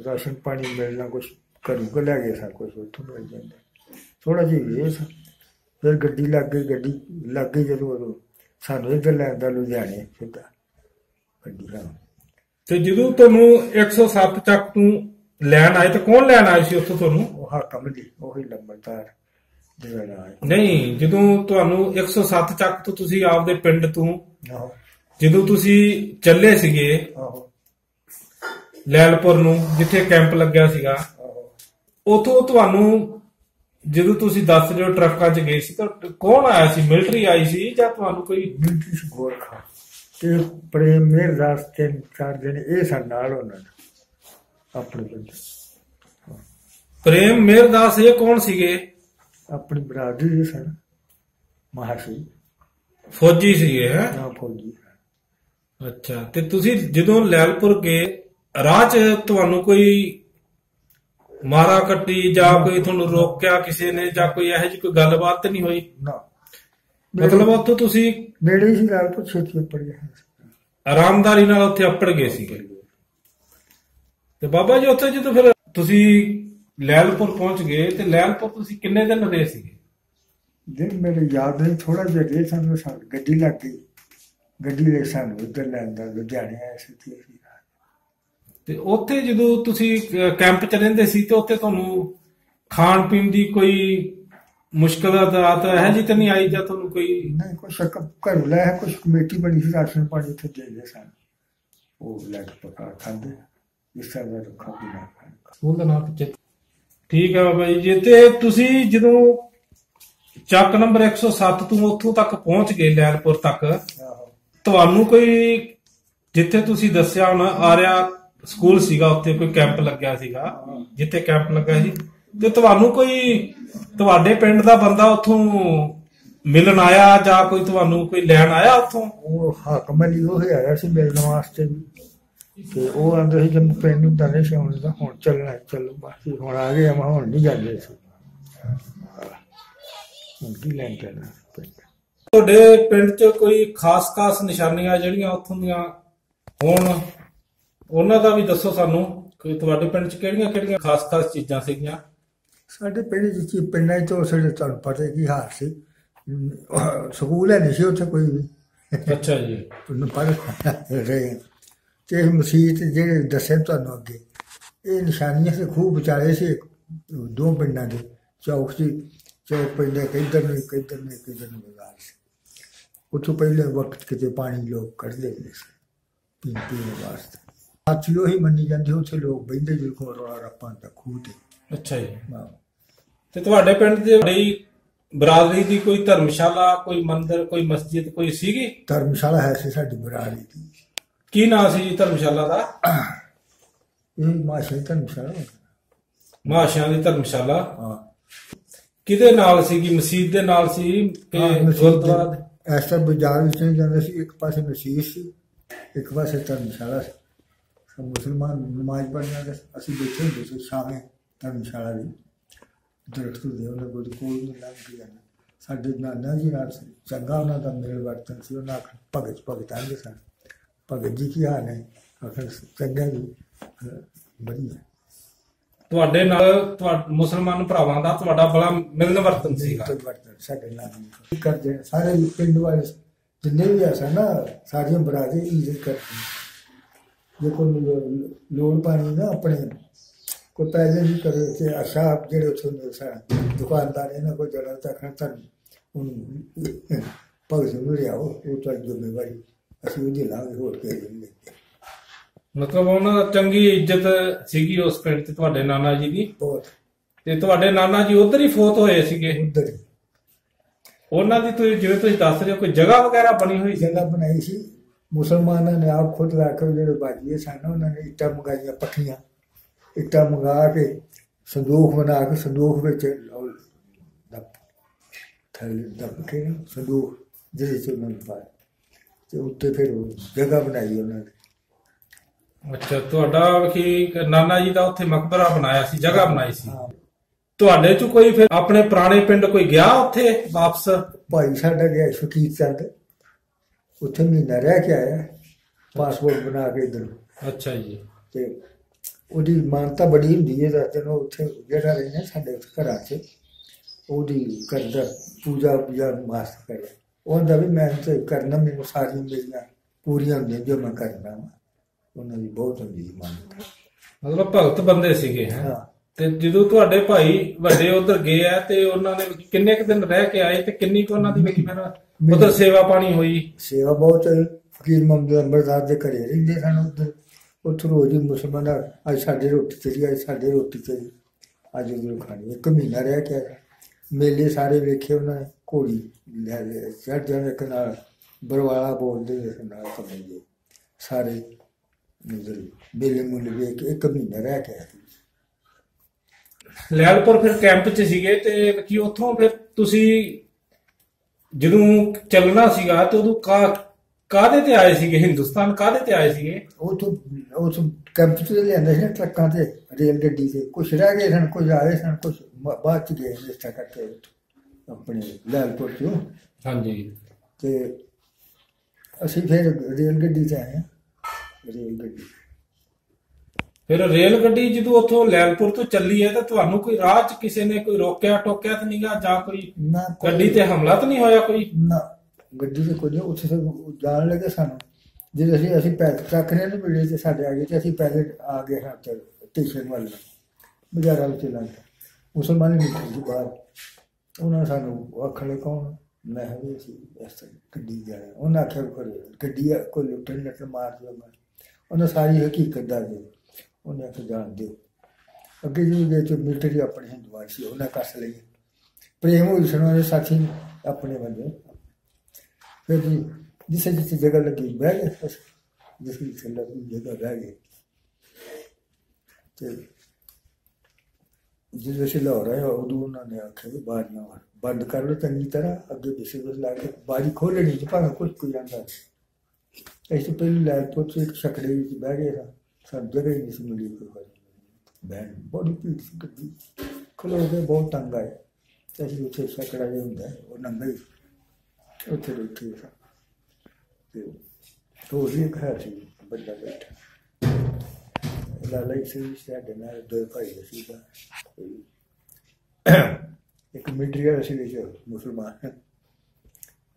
ਰਾਸ਼ਨ ਪਾਣੀ ਮਿਲਣਾ, ਕੁਛ ਘਰੋਂ ਕੋ ਲੈ ਗਏ ਸਨ, ਕੁਛ ਉੱਥੋਂ ਮਿਲ ਜਾਂਦਾ। ਥੋੜ੍ਹਾ ਜਿਹਾ ਇਹ ਫਿਰ ਗੱਡੀ ਲੱਗ ਗਈ ਜਦੋਂ ਉਦੋਂ ਸਾਨੂੰ ਇੱਧਰ ਲੈਂਦਾ ਲੁਧਿਆਣੇ ਸਿੱਧਾ ਗੱਡੀ। ਹਾਂ, ਤੇ ਜਦੋਂ ਤੁਹਾਨੂੰ 107 ਚੱਕ ਤੋਂ ਲੈਣ ਆਏ ਤਾਂ ਕੌਣ ਲੈਣ ਆਏ ਸੀ ਉੱਥੋਂ ਤੁਹਾਨੂੰ? ਉਹ ਹਾਕਮ ਦੀ ਉਹੀ ਲੰਬੜਦਾਰ ਜਿਹੜਾ ਆਏ। ਨਹੀਂ, ਜਦੋਂ ਤੁਹਾਨੂੰ 107 ਚੱਕ ਤੋਂ ਤੁਸੀਂ ਆਪਦੇ ਪਿੰਡ ਤੋਂ ਆਹੋ ਜਦੋਂ ਤੁਸੀਂ ਚੱਲੇ ਸੀਗੇ ਆਹੋ ਲੈਲਪੁਰ ਨੂੰ, ਜਿੱਥੇ ਕੈਂਪ ਲੱਗਿਆ ਸੀਗਾ, ਆਹੋ ਉਥੋਂ ਤੁਹਾਨੂੰ ਜਦੋਂ ਤੁਸੀਂ ਦੱਸ ਰਹੇ ਹੋ ਟਰੱਕਾਂ 'ਚ ਗਏ ਸੀ ਤਾਂ ਕੌਣ ਆਇਆ ਸੀ? ਮਿਲਟਰੀ ਆਈ ਸੀ ਜਾਂ ਤੁਹਾਨੂੰ ਕੋਈ? ਮਿਲਟਰੀ ਸੀ, ਗੋਰਖਾ ਤੇ ਪ੍ਰੇਮ ਮੇਰਦਾਸ 3-4 ਦਿਨ ਇਹ ਸਨ ਨਾਲ ਉਹਨਾਂ ਨੇ ਆਪਣੇ ਪਿੰਡ। ਪ੍ਰੇਮ ਮੇਰਦਾਸ ਇਹ ਕੌਣ ਸੀਗੇ? ਆਪਣੀ ਬਰਾਦਰੀ ਦੇ ਸਨ, ਮਹਾਸ਼ੀ ਫੌਜੀ ਸੀਗੇ ਹੈ? ਨਾ ਫੌਜੀ। ਅੱਛਾ, ਤੇ ਤੁਸੀਂ ਜਦੋਂ ਲੈਲਪੁਰ ਗਏ ਰਾਹ 'ਚ ਤੁਹਾਨੂੰ ਕੋਈ ਮਾਰਾ ਕੱਟੀ ਜਾਂ ਕੋਈ ਤੁਹਾਨੂੰ ਰੋਕਿਆ ਕਿਸੇ ਨੇ ਜਾਂ ਕੋਈ ਇਹੋ ਜਿਹੀ ਕੋਈ ਗੱਲਬਾਤ ਨਹੀਂ ਹੋਈ? ਨਾ, ਮਤਲਬ ਉੱਥੋਂ ਤੁਸੀਂ ਨੇੜੇ ਸੀ ਨਾਲ ਤੋਂ ਛੇਤੀ ਉੱਪਰ ਗਿਆ, ਆਰਾਮਦਾਰੀ ਨਾਲ ਉੱਥੇ ਅੱਪੜ ਗਏ ਸੀਗੇ। ਤੇ ਬਾਬਾ ਜੀ ਉੱਥੇ ਜਦੋਂ ਫਿਰ ਤੁਸੀਂ ਲੈਲਪੁਰ ਪਹੁੰਚ ਗਏ ਤੇ ਲੈਲਪੁਰ ਤੁਸੀਂ ਕਿੰਨੇ ਦਿਨ ਰਹੇ ਸੀਗੇ? ਦਿਨ ਮੇਰੇ ਯਾਦ ਨਹੀਂ, ਥੋੜਾ ਜਿਹਾ ਰਹੇ ਸਾਨੂੰ ਗੱਡੀ ਲੱਗ ਗਈ, ਗੱਡੀ ਦੇ ਸਾਨੂੰ ਉੱਧਰ ਲੈਂਦਾ ਲੁਧਿਆਣੇ ਆਏ ਸੀ। ਤੇ ਉੱਥੇ ਜਦੋਂ ਤੁਸੀਂ ਕੈਂਪ 'ਚ ਰਹਿੰਦੇ ਸੀ ਤੇ ਉੱਥੇ ਤੁਹਾਨੂੰ ਖਾਣ ਪੀਣ ਦੀ ਕੋਈ ਮੁਸ਼ਕਲ ਆਦਤ ਇਹੋ ਜਿਹੀ ਤਾਂ ਨਹੀਂ ਆਈ ਜਾਂ ਤੁਹਾਨੂੰ ਕੋਈ? ਨਹੀਂ, ਕੁਛ ਘਰੋਂ ਲੈ ਕੁਛ ਕਮੇਟੀ ਬਣੀ ਸੀ, ਰਾਸ਼ਨ ਪਾਣੀ ਉੱਥੇ ਦੇ ਗਏ ਸਨ, ਉਹ ਲੈ ਕੇ ਪਕਾ ਖਾਂਦੇ ਇਸ ਤਰ੍ਹਾਂ ਦਾ ਰੁੱਖਾ ਪੀਣਾ ਉਹਦਾ ਨਾਮ ਠੀਕ ਹੈ ਬਾਬਾ ਜੀ। ਤੇ ਤੁਸੀਂ ਜਦੋਂ ਚੱਕ ਨੰਬਰ 107 ਤੋਂ ਉੱਥੋਂ ਤੱਕ ਪਹੁੰਚ ਗਏ ਲੈਲਪੁਰ ਤੱਕ, ਤੁਹਾਨੂੰ ਕੋਈ ਜਿੱਥੇ ਤੁਸੀਂ ਦੱਸਿਆ ਹੁਣ ਆਰਿਆ ਸਕੂਲ ਸੀਗਾ, ਉੱਥੇ ਕੋਈ ਕੈਂਪ ਲੱਗਿਆ ਸੀਗਾ, ਜਿੱਥੇ ਕੈਂਪ ਲੱਗਾ ਸੀ, ਤੇ ਤੁਹਾਨੂੰ ਕੋਈ ਤੁਹਾਡੇ ਪਿੰਡ ਦਾ ਬੰਦਾ ਉੱਥੋਂ ਮਿਲਣ ਆਇਆ ਜਾਂ ਕੋਈ ਤੁਹਾਨੂੰ ਕੋਈ ਲੈਣ ਆਇਆ ਉੱਥੋਂ? ਉਹ ਹਾਕਮ ਅਲੀ ਉਹ ਆਇਆ ਸੀ ਮਿਲਣ ਵਾਸਤੇ ਵੀ, ਤੇ ਉਹ ਆਂਦੇ ਸੀ ਕਿ ਪਿੰਡ ਨੂੰ ਤਾਂ ਨਹੀਂ ਸੀ ਆਉਣ ਦਾ, ਹੁਣ ਚੱਲਣਾ ਚੱਲੋ ਬਸ ਹੁਣ ਆ ਗਏ, ਮੈਂ ਹੁਣ ਨਹੀਂ ਜਾਂਦੇ ਸੀ, ਹੁਣ ਕੀ ਲੈਣ ਜਾਣਾ ਪਿੰਡ। ਤੁਹਾਡੇ ਪਿੰਡ 'ਚ ਕੋਈ ਖਾਸ ਨਿਸ਼ਾਨੀਆਂ ਜਿਹੜੀਆਂ ਉੱਥੋਂ ਦੀਆਂ ਹੋਣ ਉਹਨਾਂ ਦਾ ਵੀ ਦੱਸੋ ਸਾਨੂੰ, ਕਿ ਤੁਹਾਡੇ ਪਿੰਡ 'ਚ ਕਿਹੜੀਆਂ ਖਾਸ ਚੀਜ਼ਾਂ ਸੀਗੀਆਂ? ਸਾਡੇ ਪਿੰਡ 'ਚ ਪਿੰਡਾਂ 'ਚ ਤਾਂ ਸਾਡੇ ਤੁਹਾਨੂੰ ਪਤਾ ਕੀ ਹਾਲ ਸੀ, ਸਕੂਲ ਹੈ ਨਹੀਂ ਸੀ ਉੱਥੇ ਕੋਈ ਵੀ। ਅੱਛਾ ਜੀ। ਪੜ੍ਹ ਰਹੇ ਤੇ ਮਸੀਤ ਜਿਹੜੇ ਦੱਸੇ ਤੁਹਾਨੂੰ ਅੱਗੇ, ਇਹ ਨਿਸ਼ਾਨੀਆਂ ਸੇ ਖੂਬ ਵਿਚਾਰੇ ਸੀ ਦੋ ਪਿੰਡਾਂ ਦੇ, ਚੌਕ ਸੀ, ਚੌਕ ਪਹਿਲੇ ਕਿੱਧਰ ਨੂੰ ਬਾਜ਼ਾਰ ਸੀ, ਉੱਥੋਂ ਪਹਿਲੇ ਵਕਤ ਕਿਤੇ ਪਾਣੀ ਲੋਕ ਕੱਢਦੇ ਹੁੰਦੇ ਸੀ ਪੀਣ ਵਾਸਤੇ। ਸਾਥੀ ਉਹੀ ਮੰਨੀ ਜਾਂਦੇ, ਉੱਥੇ ਲੋਕ ਬਹਿੰਦੇ ਜਿਹਦੇ ਕੋਲ ਰੌਲਾ ਰੱਪਾ ਦਾ ਖੂਹ ਤੇ। ਅੱਛਾ ਜੀ। ਤੇ ਤੁਹਾਡੇ ਪਿੰਡ ਦੇ ਬੜੀ ਬਰਾਦਰੀ ਦੀ ਕੋਈ ਧਰਮਸ਼ਾਲਾ, ਕੋਈ ਮੰਦਿਰ, ਕੋਈ ਮਸਜਿਦ ਕੋਈ ਸੀਗੀ? ਧਰਮਸ਼ਾਲਾ ਹੈ ਸੀ ਸਾਡੀ ਬਰਾਦਰੀ ਦੀ। ਕੀ ਨਾਂ ਸੀ ਜੀ ਧਰਮਸ਼ਾਲਾ ਦਾ? ਇਹ ਮਾਸ਼ਾ ਧਰਮਸ਼ਾਲਾ, ਮਾਸ਼ਿਆਂ ਦੀ ਧਰਮਸ਼ਾਲਾ। ਹਾਂ। ਕਿਹਦੇ ਨਾਲ ਸੀਗੀ? ਮਸਜਿਦ ਦੇ ਨਾਲ ਸੀ ਕਿ ਗੁਰਦੁਆਰਾ? ਐਸਾ ਬਾਜ਼ਾਰ ਵਿੱਚ ਨਹੀਂ ਜਾਂਦਾ ਸੀ, ਇੱਕ ਪਾਸੇ ਮਸਜਿਦ ਸੀ, ਇੱਕ ਪਾਸੇ ਧਰਮਸ਼ਾਲਾ ਸੀ। ਮੁਸਲਮਾਨ ਨਮਾਜ਼ ਪੜ੍ਹਨ ਅਸੀਂ ਬੈਠੇ ਹੁੰਦੇ ਸੀ ਸ਼ਾਮੇ ਧਰਮਸ਼ਾਲਾ ਦੀ ਦਰਖਤ ਦੇ ਉਹਨਾਂ ਕੋਲ ਨਹੀਂ ਲੰਘ ਕੇ ਜਾਣਾ। ਸਾਡੇ ਨਾਨਾ ਜੀ ਨਾਲ ਚੰਗਾ ਉਹਨਾਂ ਦਾ ਮੇਲ ਵਰਤਨ ਸੀ, ਉਹਨਾਂ ਭਗਤ ਆਉਂਦੇ ਸਨ, ਭਗਤ ਜੀ ਕੀ ਹਾਲ ਹੈ? ਆਖਰ ਚੰਗਾ ਜੀ, ਵਧੀਆ। ਤੁਹਾਡੇ ਨਾਲ ਮੁਸਲਮਾਨ ਭਰਾਵਾਂ ਦਾ ਤੁਹਾਡਾ ਬੜਾ ਮਿਲਣ ਵਰਤਨ ਸੀਗਾ? ਸਾਡੇ ਨਾਲ ਕਰਦੇ ਸਾਰੇ ਪਿੰਡ ਵਾਲੇ ਜਿੰਨੇ ਵੀ ਆ ਸਨ ਨਾ, ਸਾਰੀਆਂ ਬਰਾਦਰੀ ਇੱਜ਼ਤ ਕਰਦੇ। ਜੇ ਕੋਈ ਲੋੜ ਪਾਣੀ ਨਾ ਆਪਣੇ ਕੋਈ ਪਹਿਲੇ ਵੀ ਕਰੇ ਤੇ ਅਸ਼ਾ ਜਿਹੜੇ ਉੱਥੋਂ ਦੁਕਾਨਦਾਰ ਇਹਨਾਂ ਕੋਲ ਜੜਾ ਤੱਕ ਹੁਣ ਭਗਤ ਨੂੰ ਲਿਆਓ, ਉਹ ਤੁਹਾਡੀ ਜ਼ਿੰਮੇਵਾਰੀ, ਅਸੀਂ ਉਹਦੀ ਲਾਂਗੇ, ਹੋਰ ਕੇ ਨਹੀਂ। ਮਤਲਬ ਉਹਨਾਂ ਦਾ ਚੰਗੀ ਇੱਜ਼ਤ ਸੀਗੀ ਉਸ ਪਿੰਡ 'ਚ ਤੁਹਾਡੇ ਨਾਨਾ ਜੀ ਦੀ? ਬਹੁਤ। ਤੇ ਤੁਹਾਡੇ ਨਾਨਾ ਜੀ ਉੱਧਰ ਹੀ ਫੌਤ ਹੋਏ ਸੀਗੇ? ਉੱਧਰ ਹੀ। ਉਹਨਾਂ ਦੀ ਤੁਸੀਂ ਜਿਵੇਂ ਤੁਸੀਂ ਦੱਸ ਰਹੇ ਹੋ ਕੋਈ ਜਗ੍ਹਾ ਵਗੈਰਾ ਬਣੀ ਹੋਈ? ਜਗ੍ਹਾ ਬਣਾਈ ਸੀ ਮੁਸਲਮਾਨਾਂ ਨੇ ਆਪ ਖੁਦ ਲਾ ਕੇ, ਜਿਹੜੇ ਬਾਜੀਏ ਸਨ ਉਹਨਾਂ ਨੇ ਇੱਟਾਂ ਮੰਗਾਈਆਂ, ਪੱਖੀਆਂ ਇੱਟਾਂ ਮੰਗਾ ਕੇ ਸੰਦੂਖ ਬਣਾ ਕੇ, ਸੰਦੂਖ ਵਿੱਚ ਦੱਬ ਕੇ ਸੰਦੂਖ ਜਿਹਦੇ 'ਚ ਉਹਨਾਂ ਨੂੰ ਪਾਇਆ ਤੇ ਉੱਤੇ ਫਿਰ ਜਗ੍ਹਾ ਬਣਾਈ ਉਹਨਾਂ ਨੇ। ਅੱਛਾ, ਤੁਹਾਡਾ ਕੀ ਨਾਨਾ ਜੀ ਦਾ ਉੱਥੇ ਮਕਬਰਾ ਬਣਾਇਆ ਸੀ, ਜਗ੍ਹਾ ਬਣਾਈ ਸੀ? ਤੁਹਾਡੇ 'ਚ ਕੋਈ ਫਿਰ ਆਪਣੇ ਪੁਰਾਣੇ ਪਿੰਡ ਕੋਈ ਗਿਆ ਉੱਥੇ ਵਾਪਸ? ਭਾਈ ਸਾਡਾ ਗਿਆ ਫਕੀਰ ਚੰਦ, ਉੱਥੇ ਮਹੀਨਾ ਰਹਿ ਕੇ ਆਇਆ, ਪਾਸਪੋਰਟ ਬਣਾ ਕੇ ਇੱਧਰ। ਅੱਛਾ ਜੀ। ਤੇ ਉਹਦੀ ਮਾਨਤਾ ਬੜੀ ਹੁੰਦੀ ਹੈ ਦੱਸਦੇ ਨੂੰ, ਉੱਥੇ ਜਿਹੜਾ ਰਹਿੰਦੇ ਸਾਡੇ ਘਰਾਂ 'ਚ ਉਹਦੀ ਕਰਦਾ ਪੂਜਾ ਮਾਸਤ ਕਰੇ। ਉਹਦਾ ਵੀ ਮੈਂ ਤੇ ਕਰਨਾ, ਮੈਨੂੰ ਸਾਰੀਆਂ ਮੇਰੀਆਂ ਪੂਰੀਆਂ ਹੁੰਦੀਆਂ ਜੋ ਮੈਂ ਕਰਨਾ ਵਾ। ਉਹਨਾਂ ਦੀ ਬਹੁਤ ਹੁੰਦੀ ਮਾਨਤਾ। ਮਤਲਬ ਭਗਤ ਬੰਦੇ ਸੀਗੇ ਹੈ। ਹਾਂ। ਤੇ ਜਦੋਂ ਤੁਹਾਡੇ ਭਾਈ ਵੱਡੇ ਉਧਰ ਗਏ ਆ ਤੇ ਉਹਨਾਂ ਨੇ ਕਿੰਨੇ ਕੁ ਦਿਨ ਰਹਿ ਕੇ ਆਏ ਤੇ ਕਿੰਨੀ ਕੁ ਉਹਨਾਂ ਦੀ ਉਧਰ ਸੇਵਾ ਪਾਣੀ ਹੋਈ? ਸੇਵਾ ਬਹੁਤ। ਫਕੀਰ ਮੁਹੰਮਦ ਅੰਬਰਦਾਸ ਦੇ ਘਰੇ ਰਹਿੰਦੇ ਸਨ ਉੱਧਰ। ਉੱਥੋਂ ਰੋਜ਼ ਹੀ ਮੁਸਲਮਾਨ ਅੱਜ ਸਾਡੇ ਰੋਟੀ ਚਲੀ, ਅੱਜ ਸਾਡੇ ਰੋਟੀ ਚਲੀ, ਅੱਜ ਉਧਰੋਂ ਖਾਣੀ। 1 ਮਹੀਨਾ ਰਹਿ ਕੇ ਆਇਆ। ਮੇਲੇ ਸਾਰੇ ਵੇਖੇ ਉਹਨਾਂ ਨੇ। ਘੋੜੀ ਲੈ ਲਿਆ ਚੜ੍ਹ ਜਾਣ, ਇੱਕ ਨਾਲ ਬਰਵਾਲਾ ਬੋਲਦੇ ਨਾਲ ਕਮੇਲੇ ਸਾਰੇ ਮੇਲੇ ਮੁੱਲੇ ਵੇਖ ਕੇ 1 ਮਹੀਨਾ ਰਹਿ ਕੇ ਆਇਆ। ਲੈਲਪੁਰ ਫਿਰ ਕੈਂਪ 'ਚ ਸੀਗੇ ਤੇ ਕੀ ਉੱਥੋਂ ਫਿਰ ਤੁਸੀਂ ਜਦੋਂ ਚੱਲਣਾ ਸੀਗਾ ਤੇ ਉਦੋਂ ਕਾਹਦੇ ਤੇ ਆਏ ਸੀਗੇ? ਹਿੰਦੁਸਤਾਨ ਕਾਹਦੇ ਤੇ ਆਏ ਸੀਗੇ? ਉਸ ਕੈਂਪ 'ਚ ਲਿਆਂਦੇ ਸੀ ਟਰੱਕਾਂ ਤੇ, ਰੇਲ ਗੱਡੀ ਤੇ। ਕੁਛ ਰਹਿ ਗਏ ਸਨ, ਕੁਝ ਆਏ ਸਨ, ਕੁਛ ਬਾਅਦ 'ਚ ਗਏ ਇਸ ਤਰ੍ਹਾਂ ਕਰਕੇ ਆਪਣੇ ਲੈਲਪੁਰ 'ਚੋਂ। ਹਾਂਜੀ। ਤੇ ਅਸੀਂ ਫਿਰ ਰੇਲ ਗੱਡੀ 'ਤੇ ਆਏ ਹਾਂ। ਰੇਲ ਗੱਡੀ ਫਿਰ ਰੇਲ ਗੱਡੀ ਜਦੋਂ ਉੱਥੋਂ ਲੈਲਪੁਰ ਤੋਂ ਚੱਲੀ ਹੈ ਤਾਂ ਤੁਹਾਨੂੰ ਕੋਈ ਰਾਹ 'ਚ ਕਿਸੇ ਨੇ ਕੋਈ ਰੋਕਿਆ ਟੋਕਿਆ ਤਾਂ ਨਹੀਂਗਾ, ਜਾਂ ਕੋਈ ਨਾ ਗੱਡੀ ਤੇ ਹਮਲਾ ਤਾਂ ਨਹੀਂ ਹੋਇਆ ਕੋਈ? ਨਾ, ਗੱਡੀ ਤੇ ਕੋਈ ਉੱਥੇ ਜਾਣ ਲੱਗੇ ਸਾਨੂੰ। ਜਦੋਂ ਅਸੀਂ ਪੈਦਲ ਚੱਕਰੇ ਨੂੰ ਮਿਲੇ ਤੇ ਸਾਡੇ ਆ ਗਏ ਤੇ ਅਸੀਂ ਪਹਿਲੇ ਆ ਗਏ ਹਾਂ ਸਟੇਸ਼ਨ ਵੱਲ, ਬਾਜ਼ਾਰਾਂ ਵਿੱਚ ਲੰਘ ਕੇ। ਮੁਸਲਮਾਨ ਨਿਕਲ ਗਏ ਬਾਹਰ। ਉਹਨਾਂ ਸਾਨੂੰ ਆਖਣ ਕੌਣ? ਮੈਂ ਵੀ ਅਸੀਂ ਇਸ ਤਰ੍ਹਾਂ ਗੱਡੀ ਜਾਣਾ। ਉਹਨਾਂ ਆਖਿਆ ਗੱਡੀ ਕੋਈ ਲੁੱਟਣ ਲੱਟ ਮਾਰ ਦਿਓ। ਉਹਨਾਂ ਸਾਰੀ ਹਕੀਕਤ ਦੱਸ ਦਿਓ। ਉਹਨੇ ਆਖਿਆ ਜਾਣ ਦਿਓ। ਅੱਗੇ ਜੀ ਗਏ ਤੇ ਮਿਲਟਰੀ ਆਪਣੇ ਹਿੰਦੂਆਂ ਸੀ, ਉਹਨਾਂ ਕੱਸ ਲਈ। ਪ੍ਰੇਮ ਹੋਈ ਸੁਣਾ ਦੇ ਸਾਥੀ ਆਪਣੇ ਬੰਦੇ। ਫਿਰ ਜੀ ਜਿੱਥੇ ਜਿੱਥੇ ਜਗ੍ਹਾ ਲੱਗੀ ਬਹਿ ਗਏ। ਜਿੱਥੇ ਲੱਗੀ ਜਗ੍ਹਾ ਬਹਿ ਗਏ। ਤੇ ਜਦੋਂ ਅਸੀਂ ਲਾਹੌਰ ਆਏ ਉਦੋਂ ਉਹਨਾਂ ਨੇ ਆਖਿਆ ਵੀ ਬਾਰੀਆਂ ਬੰਦ ਕਰ ਲਓ ਚੰਗੀ ਤਰ੍ਹਾਂ। ਅੱਗੇ ਪਿੱਛੇ ਕੁਛ ਲਾ ਕੇ ਬਾਰੀ ਖੋਲ੍ਹਣੀ ਚ ਭਾਵੇਂ ਕੁਛ ਕੋਈ ਜਾਂਦਾ। ਅਸੀਂ ਪਹਿਲੇ ਲੈਲਪੁਰ 'ਚ ਇੱਕ ਛਕੜੇ ਵਿੱਚ ਬਹਿ ਗਏ ਸਾਂ। ਸਾਨੂੰ ਜਗ੍ਹਾ ਹੀ ਨਹੀਂ ਸੀ ਮਿਲੀ ਕੋਈ ਵਾਰੀ ਬਹਿਣ। ਬੜੀ ਭੀੜ ਸੀ ਗੱਡੀ। ਖਲੋ ਕੇ ਬਹੁਤ ਤੰਗ ਆਏ। ਤੇ ਅਸੀਂ ਉੱਥੇ ਛਕੜਾ ਜਿਹਾ ਹੁੰਦਾ ਉਹ ਨੰਗਾ ਹੀ ਉੱਥੇ ਬੈਠੇ ਸਾਂ। ਤੇ ਹੋਰ ਵੀ ਇੱਕ ਹੈ ਸੀ ਬੰਦਾ ਬੈਠਾ। ਲਾਲਾ ਜੀ ਸੀ ਸਾਡੇ ਨਾਲ, 2 ਭਾਈ ਸੀਗਾ। ਇੱਕ ਮਿਲਟਰੀ ਵਾਲਾ ਸੀ ਵਿੱਚ ਮੁਸਲਮਾਨ।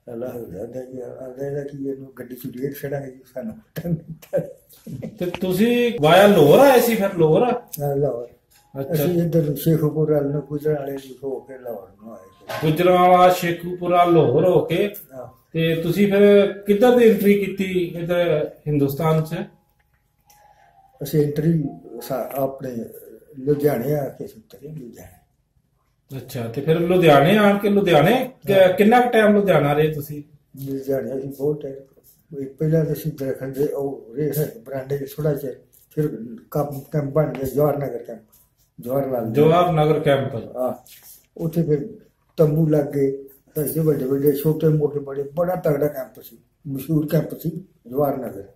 ਅੱਲਾਹ ਆਦਾ ਕਿ ਇਹਨੂੰ ਗੱਡੀ 'ਚ ਰੇਟ ਛੱਡਾਂਗੇ ਸਾਨੂੰ। ਤੇ ਤੁਸੀਂ ਵਾਇਆ ਲਾਹੌਰ ਆਏ ਸੀ? ਫਿਰ ਲਾਹੌਰ ਲਾਹੌਰ ਅਸੀਂ ਇੱਧਰ ਸ਼ੇਖੂਪੁਰ ਵੱਲ ਨੂੰ ਗੁਜਰਾਂ ਵਾਲੇ ਹੋ ਕੇ ਲਾਹੌਰ ਨੂੰ ਆਏ। ਗੁਜਰਾਂਵਾਲਾ ਸ਼ੇਖੂਪੁਰਾ ਲਾਹੌਰ ਹੋ ਕੇ ਤੇ ਤੁਸੀਂ ਫਿਰ ਕਿੱਧਰ ਦੀ ਐਂਟਰੀ ਕੀਤੀ ਇੱਧਰ ਹਿੰਦੁਸਤਾਨ 'ਚ? ਅਸੀਂ ਐਂਟਰੀ ਆਪਣੇ ਲੁਧਿਆਣੇ ਆ ਕੇ ਉਤਰੇ ਲੁਧਿਆਣੇ। ਅੱਛਾ। ਤੇ ਫਿਰ ਲੁਧਿਆਣੇ ਆਣ ਕੇ ਲੁਧਿਆਣੇ ਕਿੰਨਾ ਕੁ ਟਾਈਮ ਲੁਧਿਆਣਾ ਰਹੇ ਤੁਸੀਂ? ਲੁਧਿਆਣੇ ਅਸੀਂ ਬਹੁਤ ਟਾਈਮ। ਪਹਿਲਾਂ ਤਾਂ ਅਸੀਂ ਦੇਖਦੇ ਉਹ ਬਰਾਂਡੇ 'ਚ ਥੋੜ੍ਹਾ ਚਿਰ। ਫਿਰ ਕੈਂਪ ਬਣ ਗਿਆ ਜਵਾਹਰ ਨਗਰ ਕੈਂਪ। ਜਵਾਹਰ ਨਗਰ ਕੈਂਪ। ਹਾਂ। ਉੱਥੇ ਫਿਰ ਤੰਬੂ ਲੱਗ ਗਏ। ਵੱਡੇ ਵੱਡੇ ਛੋਟੇ ਮੋਟੇ ਬੜਾ ਤਗੜਾ ਕੈਂਪ ਸੀ। ਮਸ਼ਹੂਰ ਕੈਂਪ ਸੀ ਜਵਾਹਰ ਨਗਰ,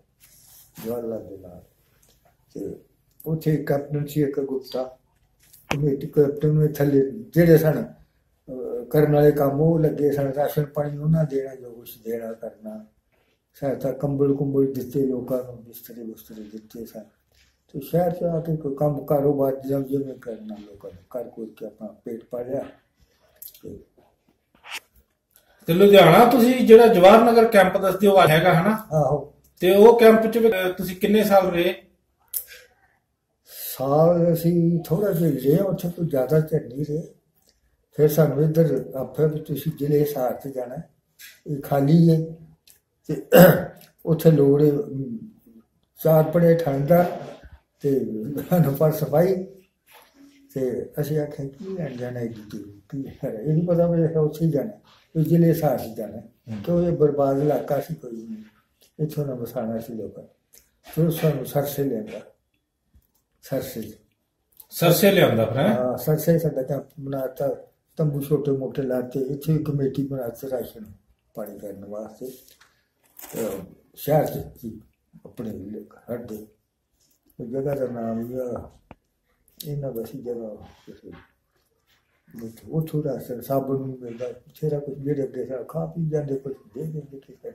ਜਵਾਹਰ ਲਾਲ ਦੇ ਨਾਲ। ਤੇ ਉੱਥੇ ਕੈਪਟਨ ਸੀ ਇੱਕ ਗੁਪਤਾ। ਕਮੇਟੀ ਕੈਪਟਨ ਨੂੰ ਥੱਲੇ ਜਿਹੜੇ ਸਨ ਕਰਨ ਵਾਲੇ ਕੰਮ ਉਹ ਲੱਗੇ ਸਨ। ਰਾਸ਼ਨ ਪਾਣੀ ਉਹਨਾਂ ਦੇਣਾ, ਜੋ ਕੁਛ ਦੇਣਾ ਕਰਨਾ। ਸਹਾਇਤਾ ਕੰਬਲ ਕੁੰਬਲ ਦਿੱਤੇ ਲੋਕਾਂ ਨੂੰ, ਬਿਸਤਰੇ ਬੁਸਤਰੇ ਦਿੱਤੇ ਸਨ। ਤੇ ਸ਼ਹਿਰ 'ਚ ਆ ਕੇ ਕੋਈ ਕੰਮ ਕਾਰੋਬਾਰ ਜਿਵੇਂ ਕਰਨਾ ਲੋਕਾਂ ਨੂੰ ਕਰ ਕੋਈ ਕੇ ਆਪਣਾ ਪੇਟ ਪਾਲਿਆ। ਤੇ ਲੁਧਿਆਣਾ ਤੁਸੀਂ ਜਿਹੜਾ ਜਵਾਹਰ ਨਗਰ ਕੈਂਪ ਦੱਸਦੇ ਹੋ ਹੈਗਾ ਹਨਾ? ਆਹੋ। ਤੇ ਉਹ ਕੈਂਪ 'ਚ ਤੁਸੀਂ ਕਿੰਨੇ ਸਾਲ ਰਹੇ? ਸਾਲ ਅਸੀਂ ਥੋੜ੍ਹਾ ਜਿਹਾ ਰਹੇ। ਉੱਥੇ ਕੋਈ ਜ਼ਿਆਦਾ ਚਿਰ ਨਹੀਂ ਰਹੇ। ਫਿਰ ਸਾਨੂੰ ਇੱਧਰ ਆਖਿਆ ਵੀ ਤੁਸੀਂ ਜ਼ਿਲ੍ਹੇ ਹਿਸਾਰ 'ਚ ਜਾਣਾ, ਇਹ ਖਾਲੀ ਹੈ। ਤੇ ਉੱਥੇ ਲੋੜ 4 ਪੜ੍ਹੇ ਠੰਡਾ ਤੇ ਪਰ ਸਫਾਈ। ਤੇ ਅਸੀਂ ਆਖਿਆ ਕੀ ਲੈਣ ਜਾਣਾ ਕੀ ਹੈ? ਇਹ ਨਹੀਂ ਪਤਾ ਵੀ ਉੱਥੇ ਹੀ ਜਾਣਾ, ਇਹ ਜ਼ਿਲ੍ਹੇ ਹਿਸਾਰ 'ਚ ਜਾਣਾ ਕਿਉਂ ਇਹ ਬਰਬਾਦ ਇਲਾਕਾ ਸੀ, ਕੋਈ ਨਹੀਂ ਇੱਥੋਂ ਨਾ ਵਸਾਉਣਾ ਸੀ ਲੋਕਾਂ। ਫਿਰ ਸਾਨੂੰ ਸਰਸੇ ਲਿਆਂਦਾ। ਸਰਸੇ ਲਿਆਂਦਾ ਫਿਰ? ਹਾਂ, ਸਰਸੇ ਸਾਡਾ ਕੈਂਪ ਬਣਾਤਾ। ਤੰਬੂ ਛੋਟੇ ਮੋਟੇ ਲਾਤੇ। ਇੱਥੇ ਇੱਕ ਕਮੇਟੀ ਬਣਾਤੀ ਰਾਸ਼ਨ ਪਾਣੀ ਕਰਨ ਵਾਸਤੇ। ਸ਼ਹਿਰ 'ਚ ਸੀ ਆਪਣੇ ਸਾਡੇ ਜਗ੍ਹਾ ਦਾ ਨਾਮ ਇਹਨਾਂ ਦਾ ਸੀ ਜਗ੍ਹਾ। ਉੱਥੋਂ ਰਾਸ਼ਨ ਸਾਬਣ ਵੀ ਮਿਲਦਾ, ਬਥੇਰਾ ਕੁਛ। ਜਿਹੜੇ ਅੱਗੇ ਖਾ ਪੀ ਜਾਂਦੇ, ਕੁਛ ਦੇ ਦਿੰਦੇ ਕਿਸੇ